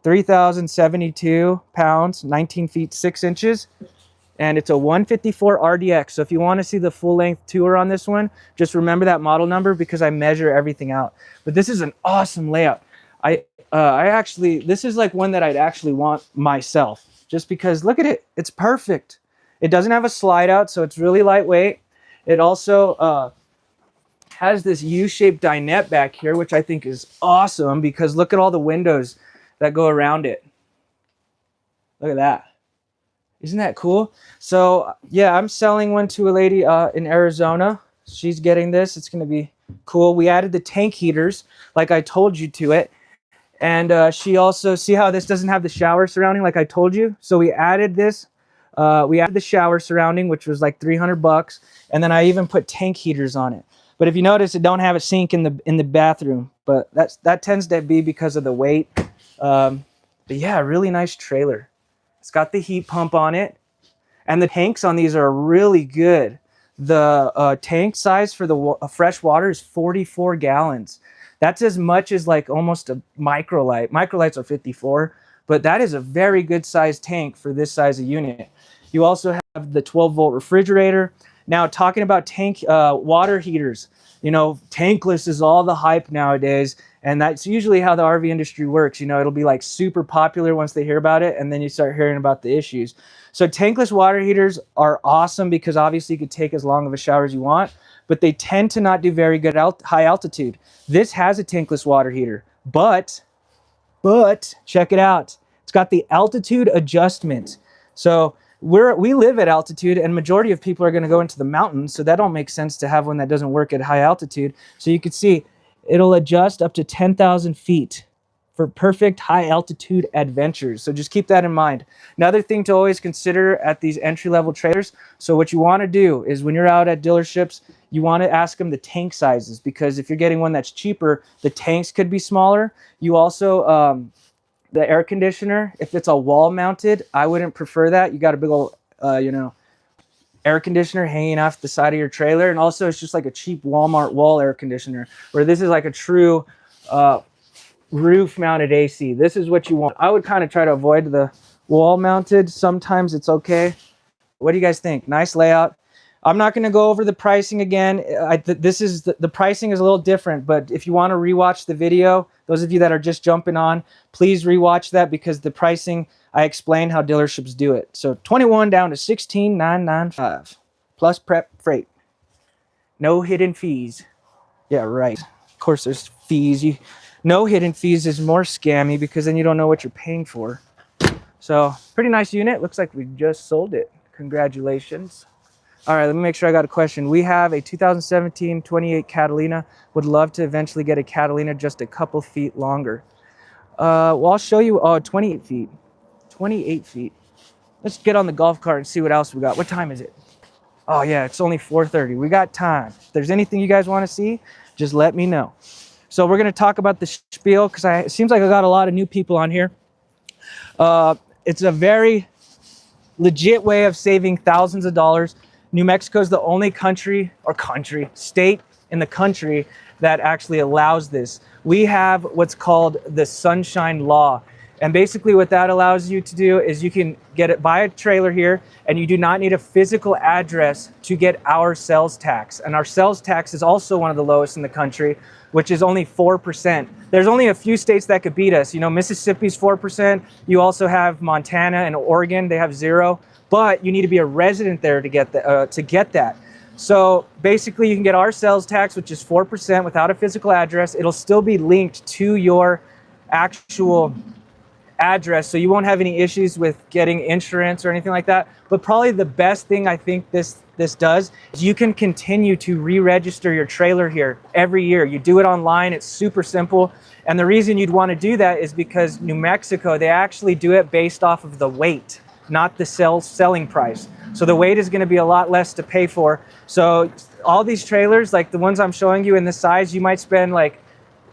Speaker 1: 3,072 pounds, 19 feet, 6 inches, and it's a 154 RDX. So if you want to see the full-length tour on this one, just remember that model number because I measure everything out. But this is an awesome layout. This is like one that I'd actually want myself, just because look at it. It's perfect. It doesn't have a slide out, so it's really lightweight. It also has this U-shaped dinette back here, which I think is awesome because look at all the windows that go around it. Look at that. Isn't that cool? So yeah, I'm selling one to a lady in Arizona. She's getting this. It's going to be cool. We added the tank heaters like I told you to it. And she also, see how this doesn't have the shower surrounding like I told you? So we added this. We added the shower surrounding, which was like $300, and then I even put tank heaters on it. But if you notice, it don't have a sink in the bathroom, but that tends to be because of the weight. But yeah, really nice trailer. It's got the heat pump on it, and the tanks on these are really good. The tank size for the fresh water is 44 gallons. That's as much as like almost a microlight. Microlights are 54, but that is a very good sized tank for this size of unit. You also have the 12-volt refrigerator. Now, talking about tank water heaters, you know, tankless is all the hype nowadays, and that's usually how the RV industry works. You know, it'll be like super popular once they hear about it, and then you start hearing about the issues. So tankless water heaters are awesome because obviously you could take as long of a shower as you want, but they tend to not do very good at high altitude. This has a tankless water heater, but check it out. It's got the altitude adjustment. So we live at altitude, and majority of people are going to go into the mountains, so that don't make sense to have one that doesn't work at high altitude. So you can see it'll adjust up to 10,000 feet for perfect high altitude adventures. So just keep that in mind. Another thing to always consider at these entry-level trailers, so what you want to do is when you're out at dealerships, you want to ask them the tank sizes, because if you're getting one that's cheaper, the tanks could be smaller. You also the air conditioner, if it's a wall mounted, I wouldn't prefer that. You got a big old you know, air conditioner hanging off the side of your trailer, and also it's just like a cheap Walmart wall air conditioner, where this is like a true roof mounted AC. This is what you want. I would kind of try to avoid the wall mounted. Sometimes it's okay. What do you guys think? Nice layout. I'm not going to go over the pricing again. This is the pricing is a little different, but if you want to rewatch the video, those of you that are just jumping on, please rewatch that, because the pricing, I explained how dealerships do it. So 21 down to 16,995 plus prep freight. No hidden fees. Yeah, right. Of course there's fees. No hidden fees is more scammy, because then you don't know what you're paying for. So pretty nice unit. Looks like we just sold it. Congratulations. All right, let me make sure I got a question. We have a 2017 28 Catalina. Would love to eventually get a Catalina just a couple feet longer. Well, I'll show you. 28 feet. 28 feet. Let's get on the golf cart and see what else we got. What time is it? Oh, yeah, it's only 4:30. We got time. If there's anything you guys want to see, just let me know. So we're going to talk about the spiel, because it seems like I got a lot of new people on here. It's a very legit way of saving thousands of dollars. New Mexico is the only state in the country that actually allows this. We have what's called the Sunshine Law. And basically what that allows you to do is you can buy a trailer here, and you do not need a physical address to get our sales tax. And our sales tax is also one of the lowest in the country, which is only 4%. There's only a few states that could beat us. You know, Mississippi's 4%. You also have Montana and Oregon, they have 0%. But you need to be a resident there to get that. So basically you can get our sales tax, which is 4% without a physical address. It'll still be linked to your actual address, so you won't have any issues with getting insurance or anything like that. But probably the best thing I think this does is you can continue to re-register your trailer here every year. You do it online. It's super simple. And the reason you'd want to do that is because New Mexico, they actually do it based off of the weight, not the selling price. So the weight is going to be a lot less to pay for. So all these trailers, like the ones I'm showing you in this size, you might spend like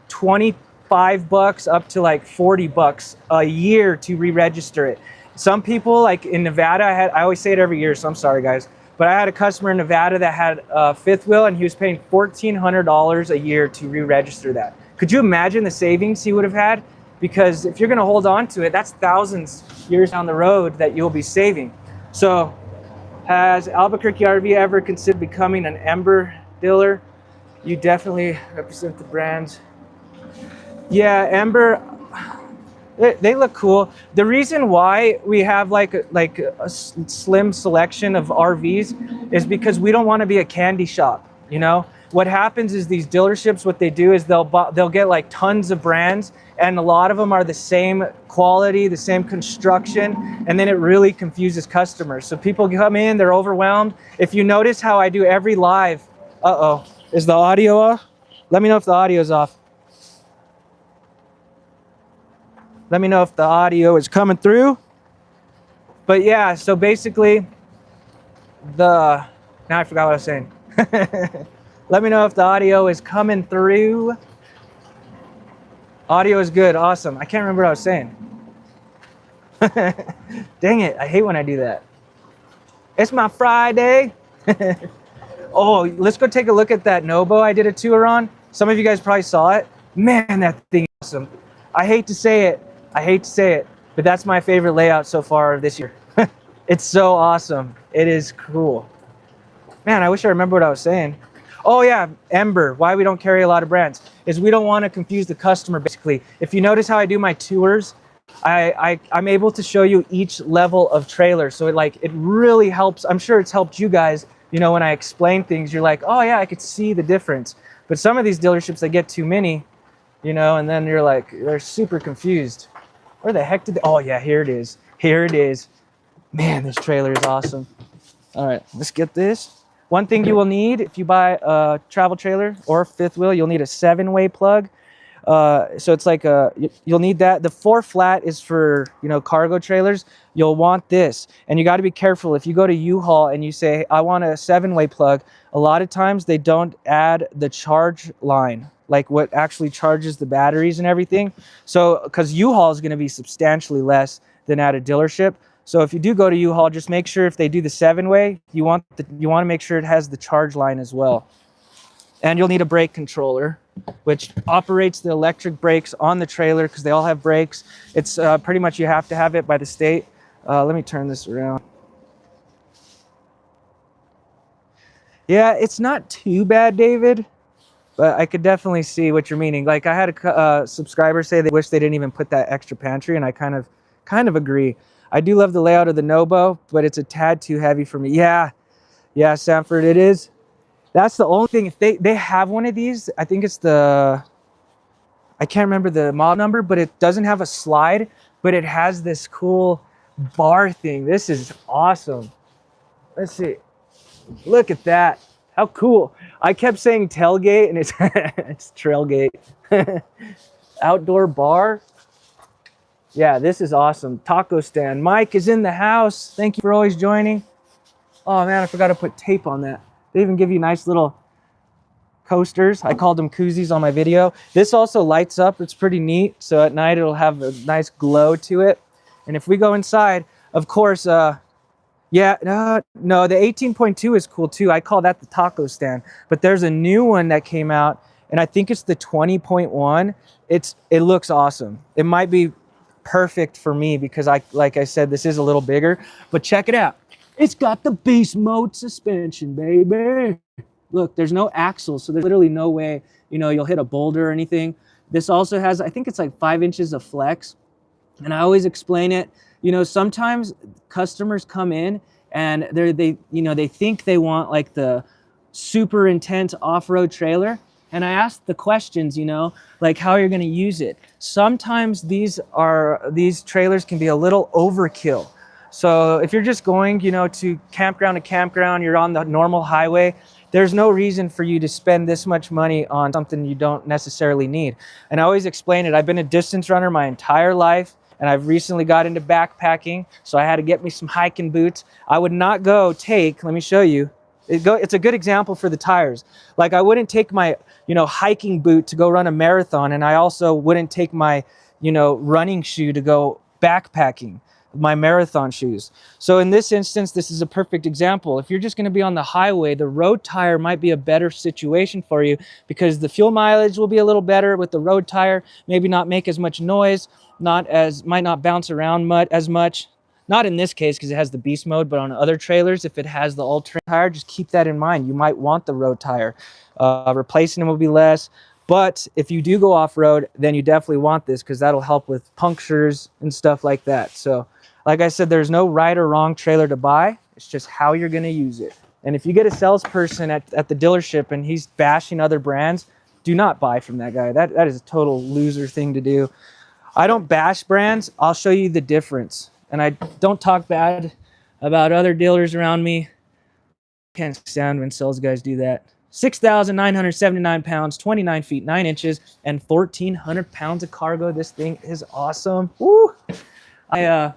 Speaker 1: $25 up to like $40 a year to re-register it. Some people, like in Nevada, I always say it every year, so I'm sorry guys, but I had a customer in Nevada that had a fifth wheel, and he was paying $1,400 a year to re-register that. Could you imagine the savings he would have had? Because if you're going to hold on to it, that's thousands years down the road that you'll be saving. So has Albuquerque RV ever considered becoming an Ember dealer? You definitely represent the brands. Yeah, Ember, they look cool. The reason why we have like a slim selection of RVs is because we don't want to be a candy shop, you know? What happens is these dealerships, what they do is they'll get like tons of brands, and a lot of them are the same quality, the same construction, and then it really confuses customers. So people come in, they're overwhelmed. If you notice how I do every live, is the audio off? Let me know if the audio is off. Let me know if the audio is coming through. But yeah, so basically now I forgot what I was saying. Let me know if the audio is coming through. Audio is good, awesome. I can't remember what I was saying. Dang it, I hate when I do that. It's my Friday. Oh, let's go take a look at that Nobo I did a tour on. Some of you guys probably saw it. Man, that thing is awesome. I hate to say it, but that's my favorite layout so far this year. It's so awesome. It is cool. Man, I wish I remember what I was saying. Oh yeah, Ember. Why we don't carry a lot of brands is we don't want to confuse the customer, basically. If you notice how I do my tours, I'm able to show you each level of trailer. So it really helps. I'm sure it's helped you guys, you know, when I explain things, you're like, oh yeah, I could see the difference. But some of these dealerships, they get too many, you know, and then you're like, they're super confused. Where the heck did they, oh yeah, here it is. Here it is. Man, this trailer is awesome. All right, let's get this. One thing you will need if you buy a travel trailer or fifth wheel, you'll need a 7-way plug. So it's like you'll need that. The 4 flat is for, you know, cargo trailers. You'll want this, and you got to be careful. If you go to U-Haul and you say, I want a 7-way plug, a lot of times they don't add the charge line, like what actually charges the batteries and everything. So, because U-Haul is going to be substantially less than at a dealership. So if you do go to U-Haul, just make sure if they do the 7-way, you want to make sure it has the charge line as well. And you'll need a brake controller, which operates the electric brakes on the trailer because they all have brakes. It's pretty much you have to have it by the state. Let me turn this around. Yeah, it's not too bad, David, but I could definitely see what you're meaning. Like I had a subscriber say they wish they didn't even put that extra pantry, and I kind of agree. I do love the layout of the Nobo, but it's a tad too heavy for me. Yeah, Sanford, it is. That's the only thing. If they have one of these, I think it's I can't remember the model number, but it doesn't have a slide, but it has this cool bar thing. This is awesome. Let's see. Look at that. How cool. I kept saying tailgate, and it's it's trailgate. Outdoor bar. Yeah, this is awesome. Taco stand. Mike is in the house. Thank you for always joining. Oh man, I forgot to put tape on that. They even give you nice little coasters. I called them koozies on my video. This also lights up. It's pretty neat. So at night it'll have a nice glow to it. And if we go inside, of course, no, the 18.2 is cool too. I call that the taco stand. But there's a new one that came out, and I think it's the 20.1. It looks awesome. It might be perfect for me because like I said, this is a little bigger, but check it out. It's got the beast mode suspension, baby. Look, there's no axle, so there's literally no way, you know, you'll hit a boulder or anything. This also has, I think it's like 5 inches of flex. And I always explain it, you know, sometimes customers come in and they think they want like the super intense off-road trailer. And I ask the questions, you know, like how you're going to use it. Sometimes these trailers can be a little overkill. So if you're just going, you know, to campground, you're on the normal highway, there's no reason for you to spend this much money on something you don't necessarily need. And I always explain it. I've been a distance runner my entire life, and I've recently got into backpacking. So I had to get me some hiking boots. I would not let me show you. It's a good example for the tires. Like I wouldn't take my, you know, hiking boot to go run a marathon, and I also wouldn't take my, you know, running shoe to go backpacking, my marathon shoes. So in this instance, this is a perfect example. If you're just going to be on the highway, the road tire might be a better situation for you because the fuel mileage will be a little better with the road tire, maybe not make as much noise, might not bounce around as much. Not in this case because it has the beast mode, but on other trailers, if it has the all-terrain tire, just keep that in mind. You might want the road tire. Replacing them will be less. But if you do go off-road, then you definitely want this because that'll help with punctures and stuff like that. So like I said, there's no right or wrong trailer to buy. It's just how you're going to use it. And if you get a salesperson at the dealership and he's bashing other brands, do not buy from that guy. That is a total loser thing to do. I don't bash brands. I'll show you the difference. And I don't talk bad about other dealers around me. Can't stand when sales guys do that. 6,979 pounds, 29 feet 9 inches, and 1,400 pounds of cargo. This thing is awesome. Woo! I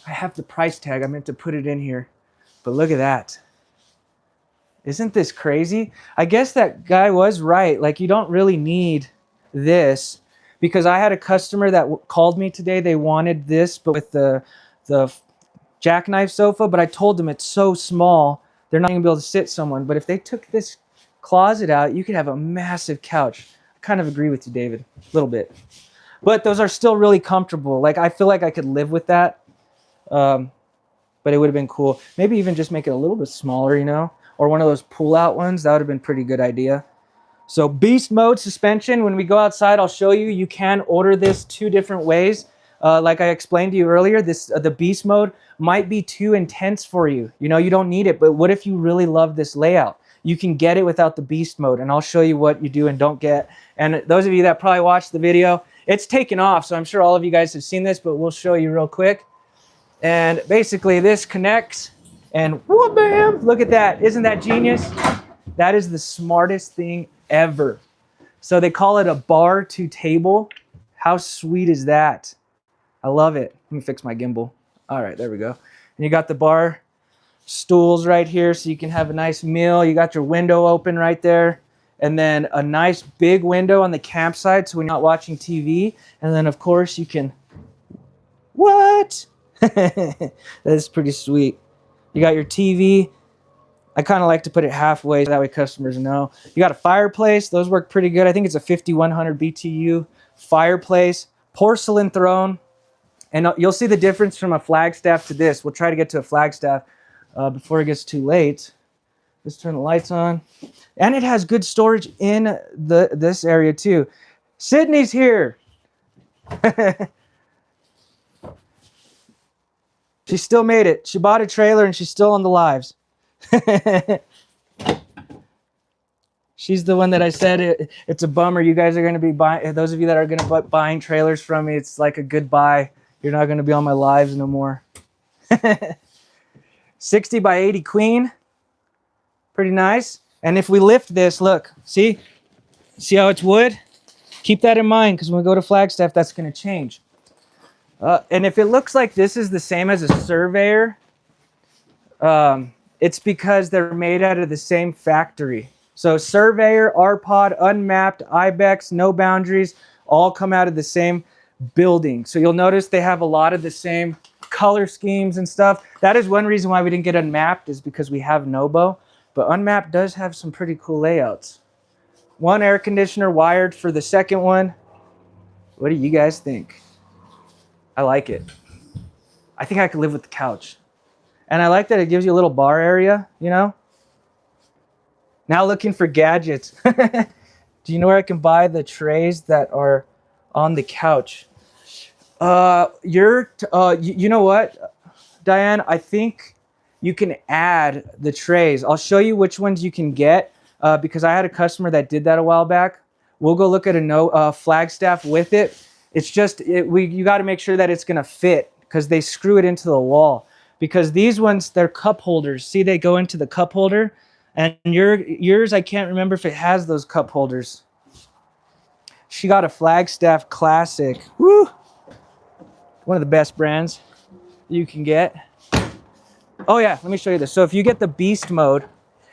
Speaker 1: have the price tag. I meant to put it in here, but look at that. Isn't this crazy? I guess that guy was right. Like, you don't really need this, because I had a customer that called me today. They wanted this, but with the jackknife sofa, but I told them it's so small, they're not gonna be able to sit someone. But if they took this closet out, you could have a massive couch. I kind of agree with you, David, a little bit. But those are still really comfortable. Like, I feel like I could live with that. But it would have been cool. Maybe even just make it a little bit smaller, you know? Or one of those pull-out ones. That would have been a pretty good idea. So beast mode suspension. When we go outside, I'll show you. You can order this 2 different ways. Like I explained to you earlier, the beast mode might be too intense for you. You know, you don't need it. But what if you really love this layout? You can get it without the beast mode, and I'll show you what you do and don't get. And those of you that probably watched the video, it's taken off, so I'm sure all of you guys have seen this, but we'll show you real quick. And basically this connects, and whoop, bam, look at that. Isn't that genius? That is the smartest thing ever. So they call it a bar to table. How sweet is that? I love it. Let me fix my gimbal. All right, there we go. And you got the bar stools right here, so you can have a nice meal. You got your window open right there, and then a nice big window on the campsite, so when you're not watching TV. And then of course you can, what? That is pretty sweet. You got your TV. I kind of like to put it halfway, so that way customers know. You got a fireplace. Those work pretty good. I think it's a 5100 BTU fireplace. Porcelain throne. And you'll see the difference from a Flagstaff to this. We'll try to get to a Flagstaff before it gets too late. Let's turn the lights on. And it has good storage in this area too. Sydney's here. She still made it. She bought a trailer and she's still on the lives. She's the one that I said it's a bummer. You guys are going to be buying, those of you that are going to be buying trailers from me, it's like a goodbye. You're not going to be on my lives no more. 60 by 80 queen. Pretty nice. And if we lift this, look, see how it's wood? Keep that in mind, because when we go to Flagstaff, that's going to change. And if it looks like this is the same as a Surveyor, it's because they're made out of the same factory. So Surveyor, R-Pod, Unmapped, Ibex, No Boundaries, all come out of the same building. So you'll notice they have a lot of the same color schemes and stuff. That is one reason why we didn't get Unmapped, is because we have Nobo. But Unmapped does have some pretty cool layouts. One air conditioner wired for the second one. What do you guys think? I like it. I think I could live with the couch. And I like that it gives you a little bar area, you know? Now looking for gadgets. Do you know where I can buy the trays that are on the couch? You know what, Diane? I think you can add the trays. I'll show you which ones you can get because I had a customer that did that a while back. We'll go look at a Flagstaff with it. It's just, you got to make sure that it's going to fit, because they screw it into the wall. Because these ones, they're cup holders. See, they go into the cup holder. And yours, I can't remember if it has those cup holders. She got a Flagstaff Classic. Woo! One of the best brands you can get. Oh yeah, let me show you this. So if you get the Beast mode,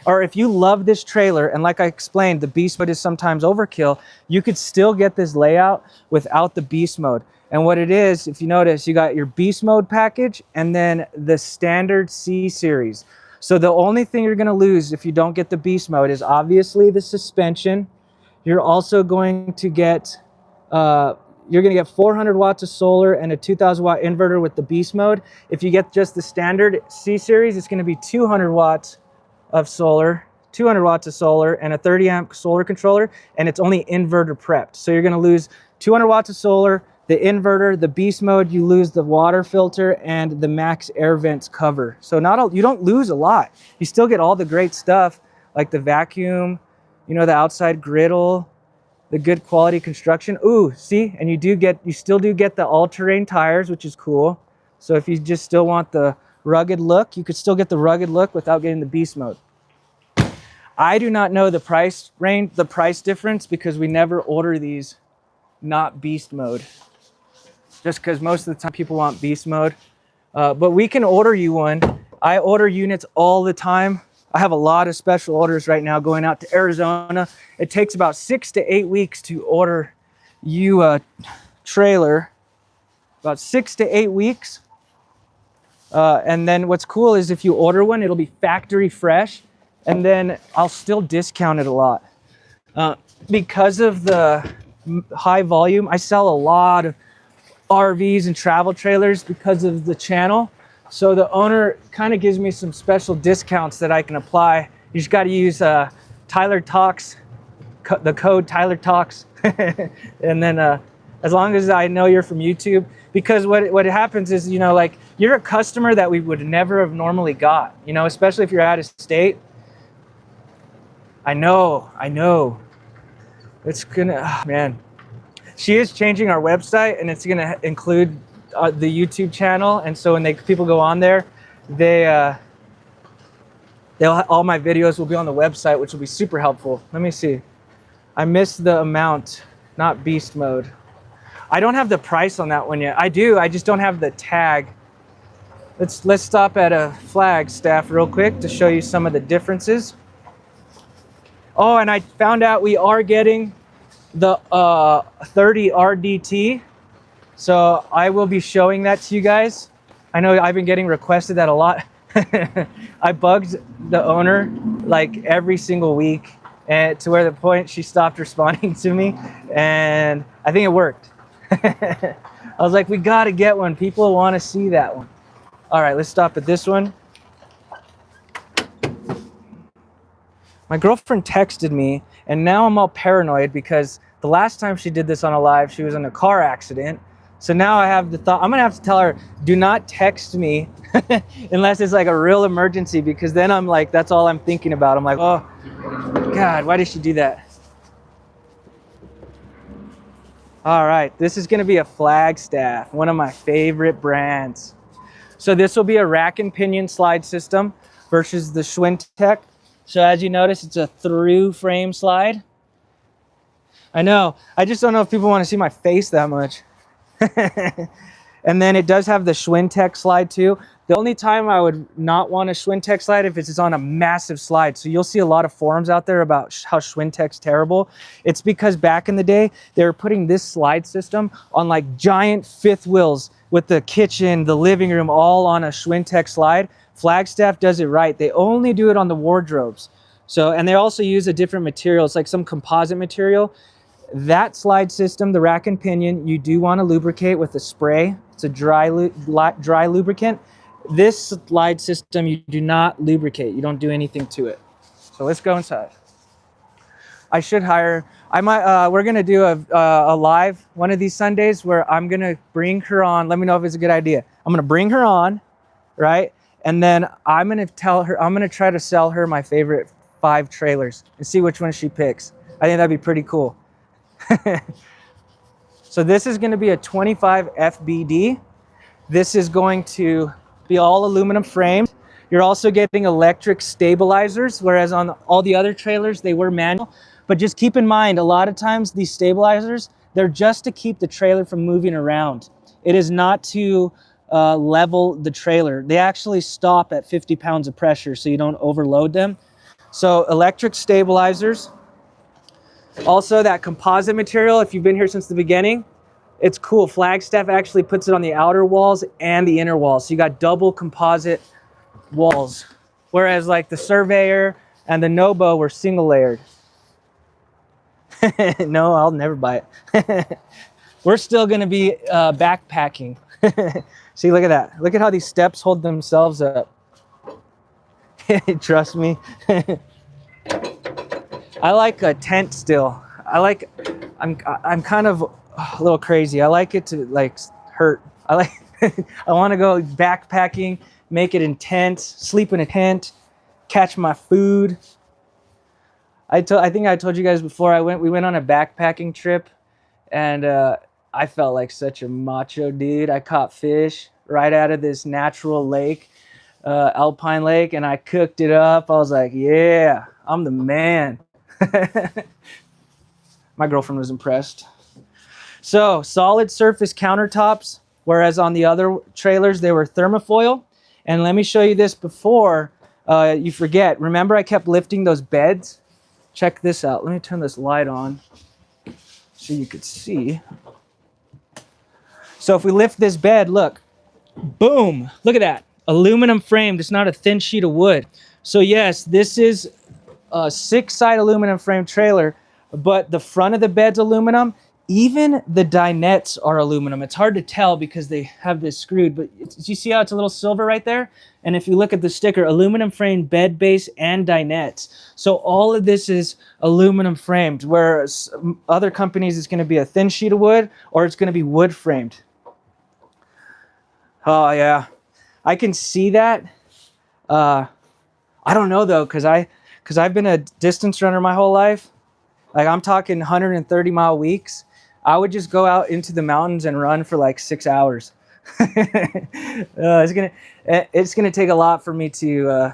Speaker 1: or if you love this trailer, and like I explained, the Beast mode is sometimes overkill, you could still get this layout without the Beast mode. And what it is, if you notice, you got your Beast mode package and then the standard C series. So the only thing you're gonna lose if you don't get the Beast mode is obviously the suspension. You're also going to get, you're gonna get 400 watts of solar and a 2000 watt inverter with the Beast mode. If you get just the standard C series, it's gonna be 200 watts of solar, 200 watts of solar and a 30 amp solar controller, and it's only inverter prepped. So you're gonna lose 200 watts of solar, the inverter, the Beast mode, you lose the water filter and the max air vents cover. So you don't lose a lot. You still get all the great stuff like the vacuum, you know, the outside griddle, the good quality construction. Ooh, see, and you still do get the all-terrain tires, which is cool. So if you just still want the rugged look, you could still get the rugged look without getting the Beast mode. I do not know the price range, the price difference, because we never order these not beast mode. Just because most of the time people want beast mode. But we can order you one. I order units all the time. I have a lot of special orders right now going out to Arizona. It takes about 6 to 8 weeks to order you a trailer. About 6 to 8 weeks. And then what's cool is if you order one, it'll be factory fresh. And then I'll still discount it a lot. Because of the high volume, I sell a lot of RVs and travel trailers because of the channel. So the owner kind of gives me some special discounts that I can apply. You just got to use Tyler Talks, the code Tyler Talks. And then as long as I know you're from YouTube, because what happens is, you know, like you're a customer that we would never have normally got, you know, especially if you're out of state. I know. It's gonna, oh, man. She is changing our website, and it's gonna include the YouTube channel. And so when people go on there, all my videos will be on the website, which will be super helpful. Let me see. I missed the amount, not beast mode. I don't have the price on that one yet. I do, I just don't have the tag. Let's stop at a Flagstaff real quick to show you some of the differences. Oh, and I found out we are getting the 30 RDT. So I will be showing that to you guys. I know I've been getting requested that a lot. I bugged the owner like every single week, and to where the point she stopped responding to me, and I think it worked. I was like, we got to get one. People want to see that one. All right, let's stop at this one. My girlfriend texted me, and now I'm all paranoid because the last time she did this on a live, she was in a car accident. So now I have the thought, I'm gonna have to tell her, do not text me unless it's like a real emergency, because then I'm like, that's all I'm thinking about. I'm like, oh God, why did she do that? All right, this is gonna be a Flagstaff, one of my favorite brands. So this will be a rack and pinion slide system versus the Schwintek. So as you notice, it's a through frame slide. I know, I just don't know if people want to see my face that much. And then it does have the Schwintek slide too. The only time I would not want a Schwintek slide if it's on a massive slide. So you'll see a lot of forums out there about how Schwintek's terrible. It's because back in the day, they were putting this slide system on like giant fifth wheels with the kitchen, the living room, all on a Schwintek slide. Flagstaff does it right. They only do it on the wardrobes. So, and they also use a different material. It's like some composite material. That slide system, the rack and pinion, you do want to lubricate with a spray. It's a dry lubricant. This slide system, you do not lubricate. You don't do anything to it. So let's go inside. I should hire, we're going to do a live one of these Sundays where I'm going to bring her on. Let me know if it's a good idea. I'm going to bring her on, right? And then I'm going to try to sell her my favorite 5 trailers and see which one she picks. I think that'd be pretty cool. So this is going to be a 25 FBD. This is going to be all aluminum framed. You're also getting electric stabilizers, whereas on all the other trailers, they were manual. But just keep in mind, a lot of times these stabilizers, they're just to keep the trailer from moving around. It is not to level the trailer. They actually stop at 50 pounds of pressure so you don't overload them. So electric stabilizers. Also that composite material, if you've been here since the beginning, it's cool. Flagstaff actually puts it on the outer walls and the inner walls. So you got double composite walls. Whereas like the Surveyor and the Nobo were single layered. No, I'll never buy it. We're still gonna be backpacking. See, look at that. Look at how these steps hold themselves up. Trust me. I like a tent still. I'm kind of a little crazy. I like it to like hurt. I want to go backpacking, make it intense, sleep in a tent, catch my food. I think I told you guys before, we went on a backpacking trip, and I felt like such a macho dude. I caught fish right out of this natural lake, Alpine Lake, and I cooked it up. I was like, yeah, I'm the man. My girlfriend was impressed. So solid surface countertops, whereas on the other trailers, they were thermofoil. And let me show you this before you forget. Remember I kept lifting those beds? Check this out. Let me turn this light on so you could see. So if we lift this bed, look, boom, look at that. Aluminum framed, it's not a thin sheet of wood. So yes, this is a 6-side aluminum frame trailer, but the front of the bed's aluminum. Even the dinettes are aluminum. It's hard to tell because they have this screwed, but you see how it's a little silver right there? And if you look at the sticker, aluminum framed bed base and dinettes. So all of this is aluminum framed, whereas other companies it's gonna be a thin sheet of wood or it's gonna be wood framed. Oh yeah, I can see that. I don't know though, cause I've been a distance runner my whole life. Like I'm talking 130-mile weeks. I would just go out into the mountains and run for like 6 hours. It's gonna take a lot for me to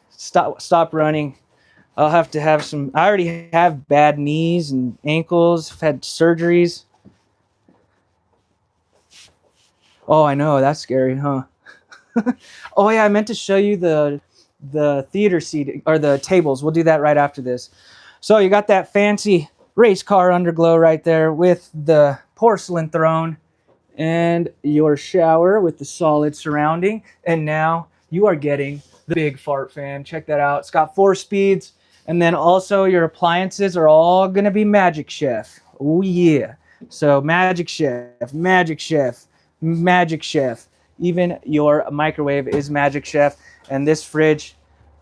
Speaker 1: stop running. I'll have to have some. I already have bad knees and ankles. I've had surgeries. Oh, I know, that's scary, huh? Oh yeah, I meant to show you the theater seat or the tables. We'll do that right after this. So you got that fancy race car underglow right there with the porcelain throne and your shower with the solid surrounding. And now you are getting the big fart fan. Check that out. It's got 4 speeds. And then also your appliances are all going to be Magic Chef. Oh yeah. So Magic Chef, Magic Chef, Magic Chef. Even your microwave is Magic Chef. And this fridge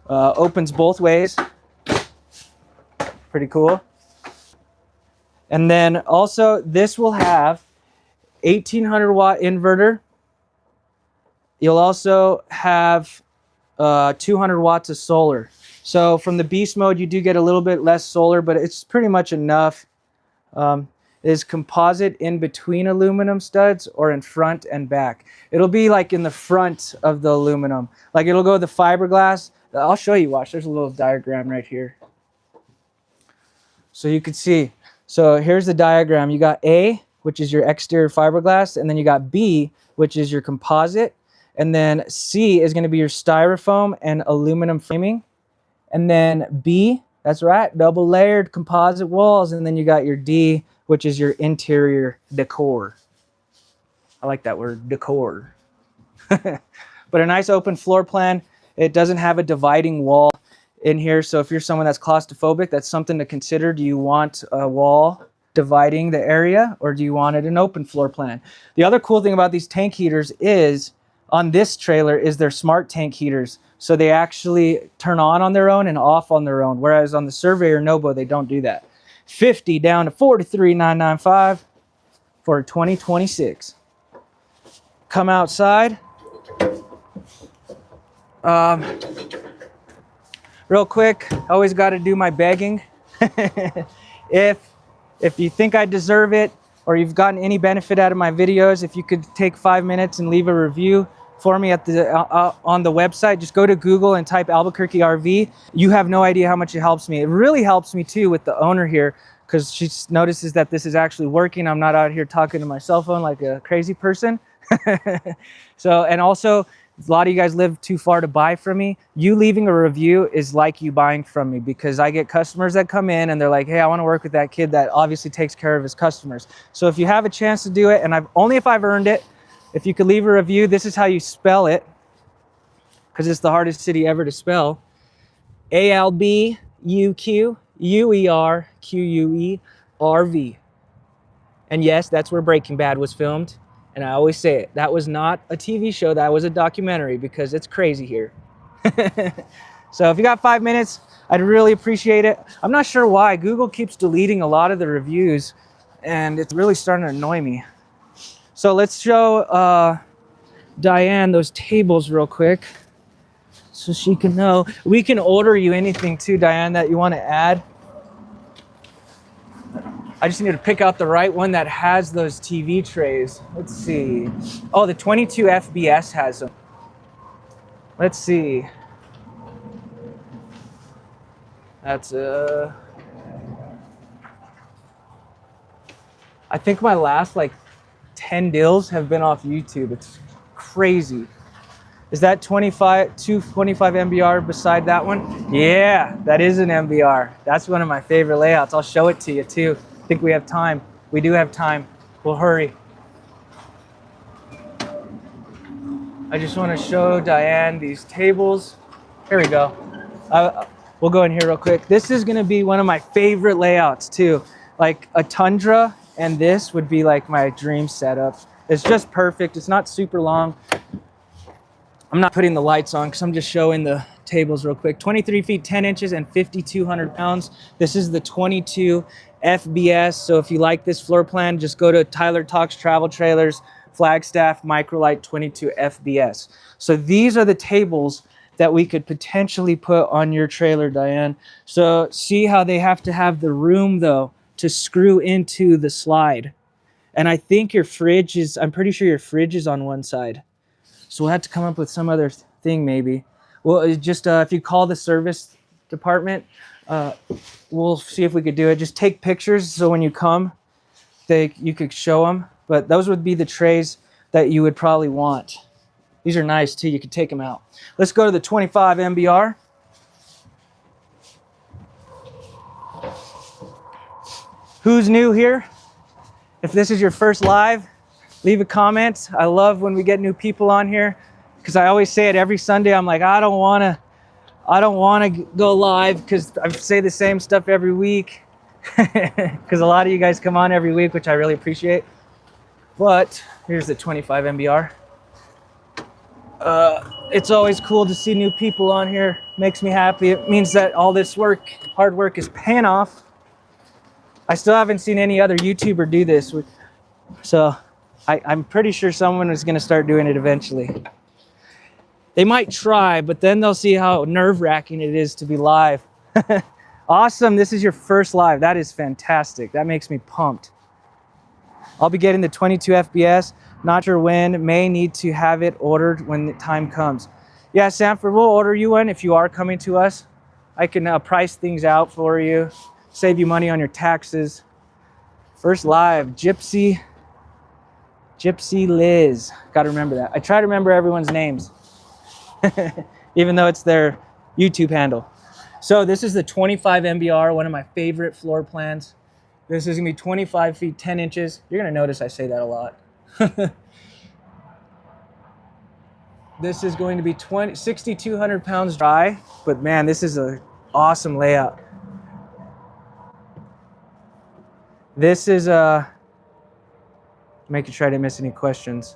Speaker 1: opens both ways. Pretty cool. And then also this will have 1800 watt inverter. You'll also have 200 watts of solar. So from the beast mode, you do get a little bit less solar, but it's pretty much enough. Is composite in between aluminum studs or in front and back? It'll be like in the front of the aluminum. Like it'll go the fiberglass. I'll show you, watch, there's a little diagram right here. So you can see, so here's the diagram. You got A, which is your exterior fiberglass, and then you got B, which is your composite, and then C is gonna be your styrofoam and aluminum framing. And then B, that's right, double layered composite walls, and then you got your D, which is your interior decor. I like that word, decor. But a nice open floor plan. It doesn't have a dividing wall in here, so if you're someone that's claustrophobic, that's something to consider. Do you want a wall dividing the area, or do you want it an open floor plan? The other cool thing about these tank heaters is, on this trailer, is they're smart tank heaters. So they actually turn on their own and off on their own, whereas on the Surveyor Nobo, they don't do that. 50 down to 43,995 for 2026. Come outside. Real quick, always got to do my begging. If you think I deserve it, or you've gotten any benefit out of my videos, if you could take 5 minutes and leave a review for me at the on the website, just go to Google and type Albuquerque RV. You have no idea how much it helps me. It really helps me too with the owner here, because she notices that this is actually working. I'm not out here talking to my cell phone like a crazy person. So, and also, a lot of you guys live too far to buy from me. You leaving a review is like you buying from me, because I get customers that come in and they're like, hey, I want to work with that kid that obviously takes care of his customers. So if you have a chance to do it, and only if I've earned it, if you could leave a review, this is how you spell it, because it's the hardest city ever to spell. ALBUQUERQUERV. And yes, that's where Breaking Bad was filmed. And I always say it, that was not a TV show, that was a documentary, because it's crazy here. So if you got 5 minutes, I'd really appreciate it. I'm not sure why. Google keeps deleting a lot of the reviews, and it's really starting to annoy me. So let's show Diane those tables real quick so she can know. We can order you anything too, Diane, that you want to add. I just need to pick out the right one that has those TV trays. Let's see. Oh, the 22 FBS has them. Let's see. That's I think my last like 10 deals have been off YouTube. It's crazy. Is that 225 MBR beside that one? Yeah, that is an MBR. That's one of my favorite layouts. I'll show it to you too. I think we have time. We do have time. We'll hurry. I just want to show Diane these tables. Here we go. We'll go in here real quick. This is going to be one of my favorite layouts too. Like a Tundra and this would be like my dream setup. It's just perfect. It's not super long. I'm not putting the lights on because I'm just showing the tables real quick. 23 feet, 10 inches and 5,200 pounds. This is the 22 FBS. So if you like this floor plan, just go to Tyler Talks Travel Trailers, Flagstaff, Microlight 22 FBS. So these are the tables that we could potentially put on your trailer, Diane. So see how they have to have the room though to screw into the slide. And I think your fridge is, I'm pretty sure your fridge is on one side. So we'll have to come up with some other thing maybe. Well, just if you call the service department, we'll see if we could do it. Just take pictures so when you come, you could show them. But those would be the trays that you would probably want. These are nice too, you could take them out. Let's go to the 25 MBR. Who's new here? If this is your first live, leave a comment. I love when we get new people on here because I always say it every Sunday. I'm like, I don't want to go live because I say the same stuff every week because a lot of you guys come on every week, which I really appreciate. But here's the 25 MBR. It's always cool to see new people on here. Makes me happy. It means that all this work, hard work is paying off. I still haven't seen any other YouTuber do this. So I'm pretty sure someone is going to start doing it eventually. They might try, but then they'll see how nerve-wracking it is to be live. Awesome. This is your first live. That is fantastic. That makes me pumped. I'll be getting the 22 FBS. Not sure when. May need to have it ordered when the time comes. Yeah, Sanford, we'll order you one if you are coming to us. I can price things out for you, save you money on your taxes. First live, Gypsy Liz. Got to remember that. I try to remember everyone's names, even though it's their YouTube handle. So this is the 25 MBR, one of my favorite floor plans. This is gonna be 25 feet, 10 inches. You're gonna notice I say that a lot. This is going to be 6,200 pounds dry, but man, this is an awesome layout. This is making sure I didn't miss any questions.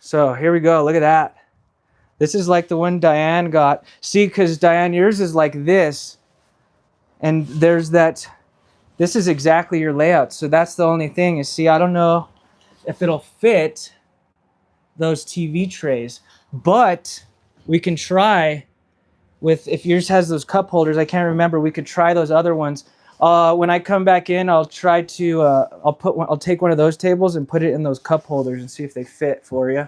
Speaker 1: So here we go, look at that. This is like the one Diane got. See, because Diane, yours is like this, and there's that. This is exactly your layout. So that's the only thing is, see, I don't know if it'll fit those TV trays, but we can try with, if yours has those cup holders, I can't remember, we could try those other ones. When I come back in, I'll try to, I'll take one of those tables and put it in those cup holders and see if they fit for you.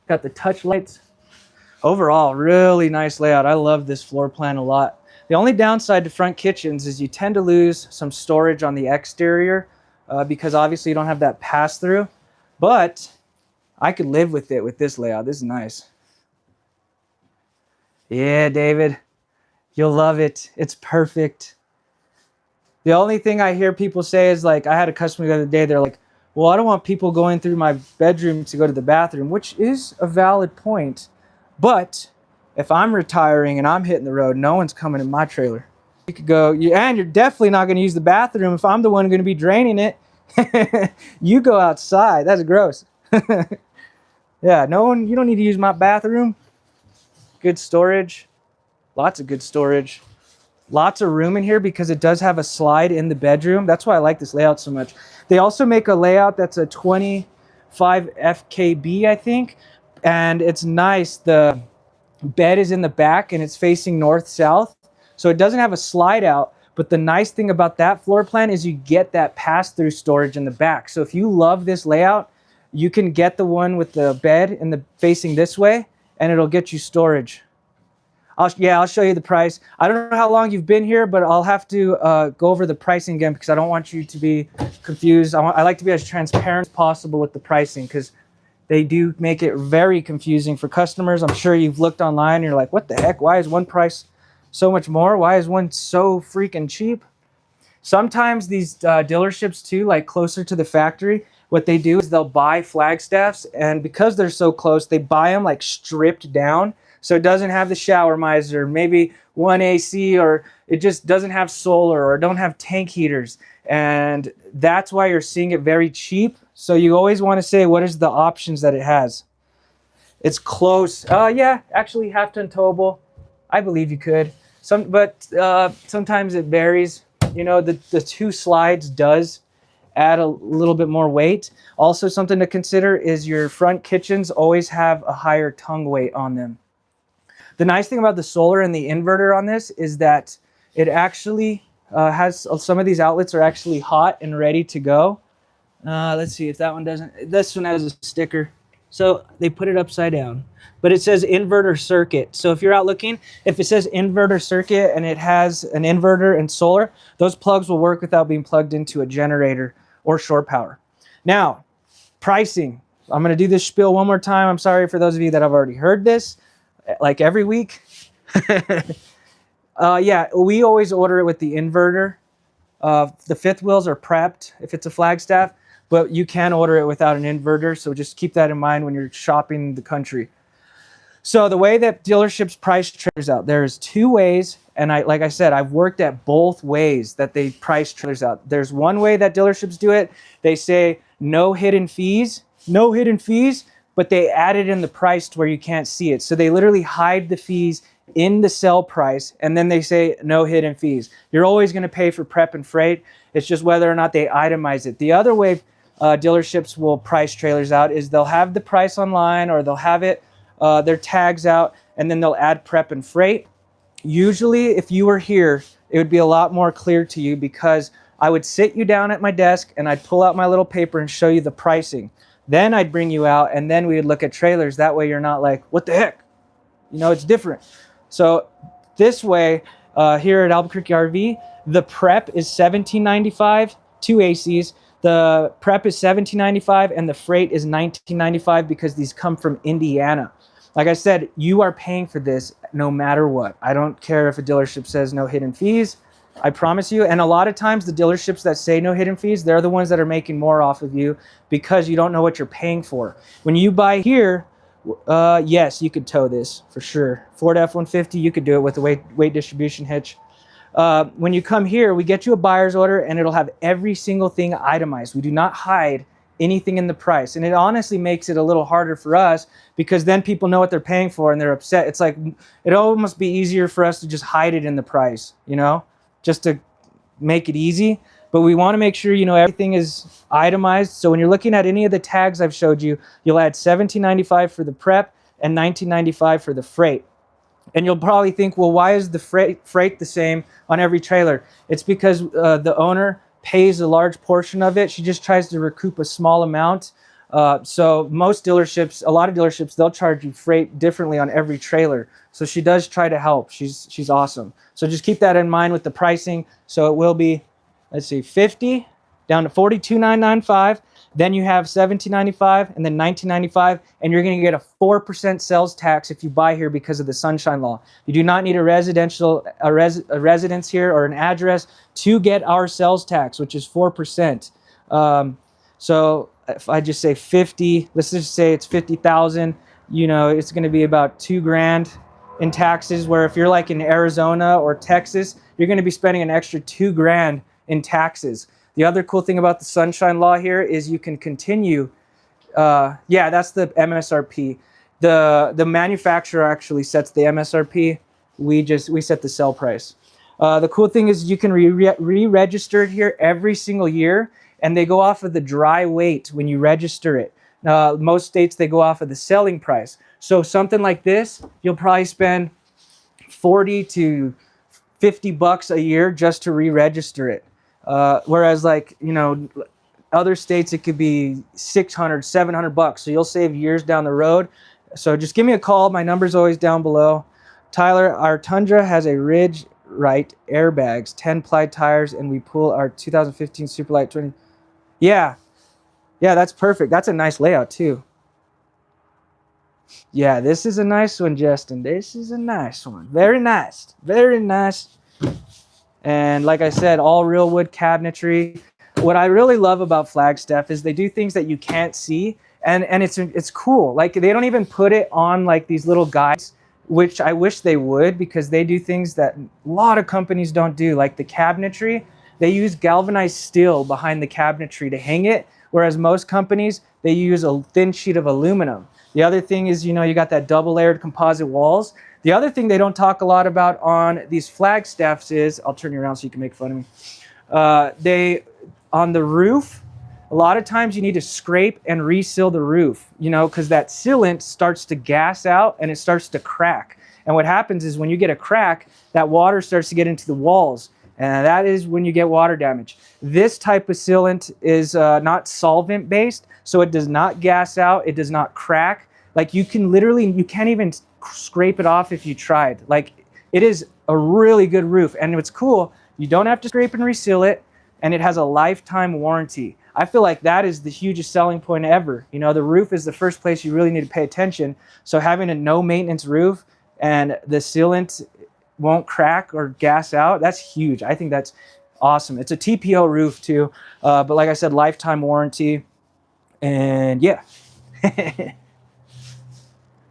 Speaker 1: Got the touch lights. Overall, really nice layout. I love this floor plan a lot. The only downside to front kitchens is you tend to lose some storage on the exterior because obviously you don't have that pass-through, but I could live with it with this layout. This is nice. Yeah, David, you'll love it. It's perfect. The only thing I hear people say is like, I had a customer the other day, they're like, well, I don't want people going through my bedroom to go to the bathroom, which is a valid point, but if I'm retiring and I'm hitting the road, no one's coming in my trailer. You could go, and you're definitely not going to use the bathroom if I'm the one going to be draining it. You go outside. That's gross. Yeah, no one, you don't need to use my bathroom. Good storage. Lots of good storage. Lots of room in here because it does have a slide in the bedroom. That's why I like this layout so much. They also make a layout that's a 25 FKB, I think. And it's nice. The bed is in the back and it's facing north-south. So it doesn't have a slide out. But the nice thing about that floor plan is you get that pass-through storage in the back. So if you love this layout, you can get the one with the bed in the facing this way and it'll get you storage. I'll show you the price. I don't know how long you've been here, but I'll have to go over the pricing again because I don't want you to be confused. I like to be as transparent as possible with the pricing because they do make it very confusing for customers. I'm sure you've looked online and you're like, what the heck? Why is one price so much more? Why is one so freaking cheap? Sometimes these dealerships too, like closer to the factory, what they do is they'll buy Flagstaffs, and because they're so close, they buy them like stripped down. So it doesn't have the shower miser, maybe one AC, or it just doesn't have solar or don't have tank heaters. And that's why you're seeing it very cheap. So you always want to say, what is the options that it has? It's close. Yeah, actually half-ton towable. I believe you could. But sometimes it varies. You know, the 2 slides does add a little bit more weight. Also, something to consider is your front kitchens always have a higher tongue weight on them. The nice thing about the solar and the inverter on this is that it actually has, some of these outlets are actually hot and ready to go. Let's see if that one doesn't. This one has a sticker. So they put it upside down. But it says inverter circuit. So if you're out looking, if it says inverter circuit and it has an inverter and solar, those plugs will work without being plugged into a generator or shore power. Now, pricing. I'm going to do this spiel one more time. I'm sorry for those of you that have already heard this, like every week. Yeah, we always order it with the inverter. The 5th wheels are prepped if it's a Flagstaff, but you can order it without an inverter. So just keep that in mind when you're shopping the country. So the way that dealerships price trailers out, there's 2 ways. And like I said, I've worked at both ways that they price trailers out. There's one way that dealerships do it. They say no hidden fees, but they add it in the price to where you can't see it. So they literally hide the fees in the sell price, and then they say no hidden fees. You're always going to pay for prep and freight. It's just whether or not they itemize it. The other way dealerships will price trailers out is they'll have the price online, or they'll have it their tags out, and then they'll add prep and freight. Usually, if you were here, it would be a lot more clear to you because I would sit you down at my desk and I'd pull out my little paper and show you the pricing. Then I'd bring you out and then we would look at trailers. That way you're not like, what the heck? You know, it's different. So this way, here at Albuquerque RV, the prep is $17.95, 2 ACs. The prep is $17.95 and the freight is $19.95 because these come from Indiana. Like I said, you are paying for this no matter what. I don't care if a dealership says no hidden fees. I promise you. And a lot of times the dealerships that say no hidden fees, they're the ones that are making more off of you because you don't know what you're paying for. When you buy here, yes, you could tow this for sure. Ford F-150, you could do it with a weight distribution hitch. When you come here, we get you a buyer's order and it'll have every single thing itemized. We do not hide anything in the price. And it honestly makes it a little harder for us because then people know what they're paying for and they're upset. It's like, it almost be easier for us to just hide it in the price, you know, just to make it easy. But we want to make sure, you know, everything is itemized. So when you're looking at any of the tags I've showed you, you'll add $17.95 for the prep and $19.95 for the freight. And you'll probably think, well, why is the freight the same on every trailer? It's because the owner pays a large portion of it. She just tries to recoup a small amount. So most dealerships, a lot of dealerships, they'll charge you freight differently on every trailer. So she does try to help. She's awesome. So just keep that in mind with the pricing. So it will be, let's see, 50 down to 42,995. Then you have $17.95 and then $19.95, and you're going to get a 4% sales tax if you buy here because of the sunshine law. You do not need a residence here or an address to get our sales tax, which is 4%. So if I just say 50, let's just say it's 50,000, you know, it's going to be about $2,000 in taxes, where if you're like in Arizona or Texas, you're going to be spending an extra $2,000 in taxes. The other cool thing about the sunshine law here is you can continue. Yeah, that's the MSRP. The manufacturer actually sets the MSRP. We set the sell price. The cool thing is you can re-register it here every single year, and they go off of the dry weight when you register it. Most states, they go off of the selling price. So something like this, you'll probably spend 40 to 50 bucks a year just to re-register it. Whereas, like, you know, other states, it could be 600, 700 bucks. So you'll save years down the road. So just give me a call. My number's always down below. Tyler, our Tundra has a Ridge right airbags, 10-ply tires, and we pull our 2015 Superlight 20. Yeah, yeah, that's perfect. That's a nice layout too. Yeah, this is a nice one, Justin. This is a nice one. Very nice. Very nice. And like I said, all real wood cabinetry. What I really love about Flagstaff is they do things that you can't see, and it's cool. Like they don't even put it on like these little guides, which I wish they would, because they do things that a lot of companies don't do. Like the cabinetry, they use galvanized steel behind the cabinetry to hang it, whereas most companies, they use a thin sheet of aluminum. The other thing is, you know, you got that double layered composite walls. The other thing they don't talk a lot about on these Flagstaffs is, I'll turn you around so you can make fun of me. On the roof, a lot of times you need to scrape and reseal the roof, you know, because that sealant starts to gas out and it starts to crack. And what happens is when you get a crack, that water starts to get into the walls. And that is when you get water damage. This type of sealant is not solvent based, so it does not gas out, it does not crack. Like you can literally, you can't even scrape it off if you tried. Like it is a really good roof. And what's cool, you don't have to scrape and reseal it, and it has a lifetime warranty. I feel like that is the hugest selling point ever. You know, the roof is the first place you really need to pay attention. So having a no maintenance roof and the sealant won't crack or gas out, that's huge. I think that's awesome. It's a TPO roof too, but like I said, lifetime warranty. And yeah.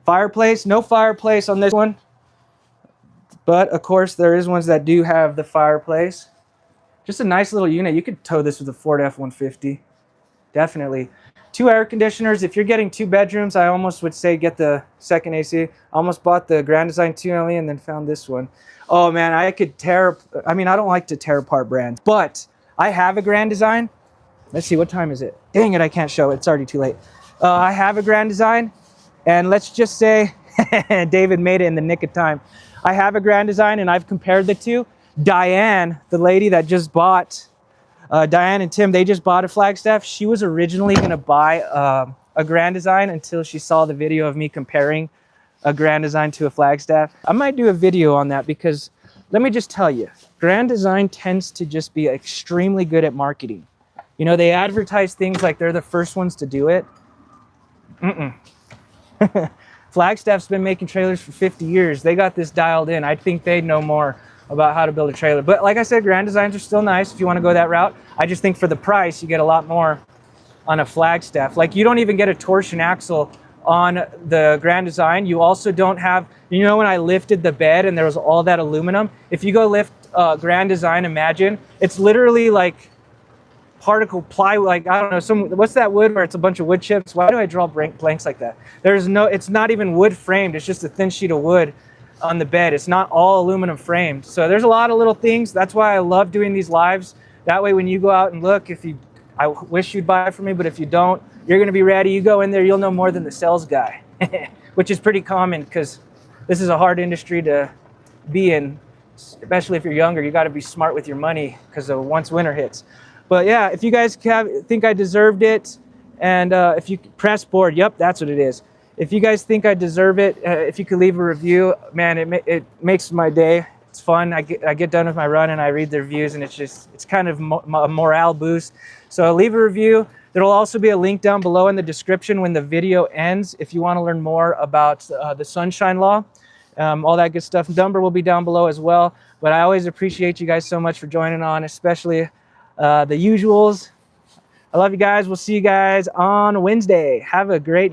Speaker 1: Fireplace, no fireplace on this one, but of course there is ones that do have the fireplace. Just a nice little unit. You could tow this with a Ford F-150, definitely. 2 air conditioners. If you're getting 2 bedrooms, I almost would say get the second AC. I almost bought the Grand Design 2LE and then found this one. Oh man, I don't like to tear apart brands, but I have a Grand Design. Let's see, what time is it? Dang it, I can't show it. It's already too late. I have a Grand Design, and let's just say, David made it in the nick of time. I have a Grand Design, and I've compared the two. Diane, the lady that just bought, Diane and Tim, they just bought a Flagstaff. She was originally going to buy a Grand Design until she saw the video of me comparing a Grand Design to a Flagstaff. I might do a video on that because let me just tell you, Grand Design tends to just be extremely good at marketing. You know, they advertise things like they're the first ones to do it. Flagstaff's been making trailers for 50 years. They got this dialed in. I think they know more about how to build a trailer. But like I said, Grand Designs are still nice if you want to go that route. I just think for the price, you get a lot more on a Flagstaff. Like you don't even get a torsion axle on the Grand Design. You also don't have, you know, when I lifted the bed and there was all that aluminum, if you go lift Grand Design, imagine, it's literally like particle plywood, like, I don't know, what's that wood where it's a bunch of wood chips? Why do I draw blanks like that? It's not even wood framed. It's just a thin sheet of wood on the bed. It's not all aluminum framed. So there's a lot of little things. That's why I love doing these lives. That way, when you go out and look, I wish you'd buy from me, but if you don't, you're going to be ready. You go in there, you'll know more than the sales guy, which is pretty common because this is a hard industry to be in, especially if you're younger. You got to be smart with your money because once winter hits. But yeah, if you guys think I deserved it, and if you press board, yep, that's what it is. If you guys think I deserve it, if you could leave a review, man, it makes my day. It's fun. I get done with my run and I read the reviews, and it's kind of a morale boost. So leave a review. There'll also be a link down below in the description when the video ends if you want to learn more about the Sunshine Law, all that good stuff. Number will be down below as well. But I always appreciate you guys so much for joining on, especially the usuals. I love you guys. We'll see you guys on Wednesday. Have a great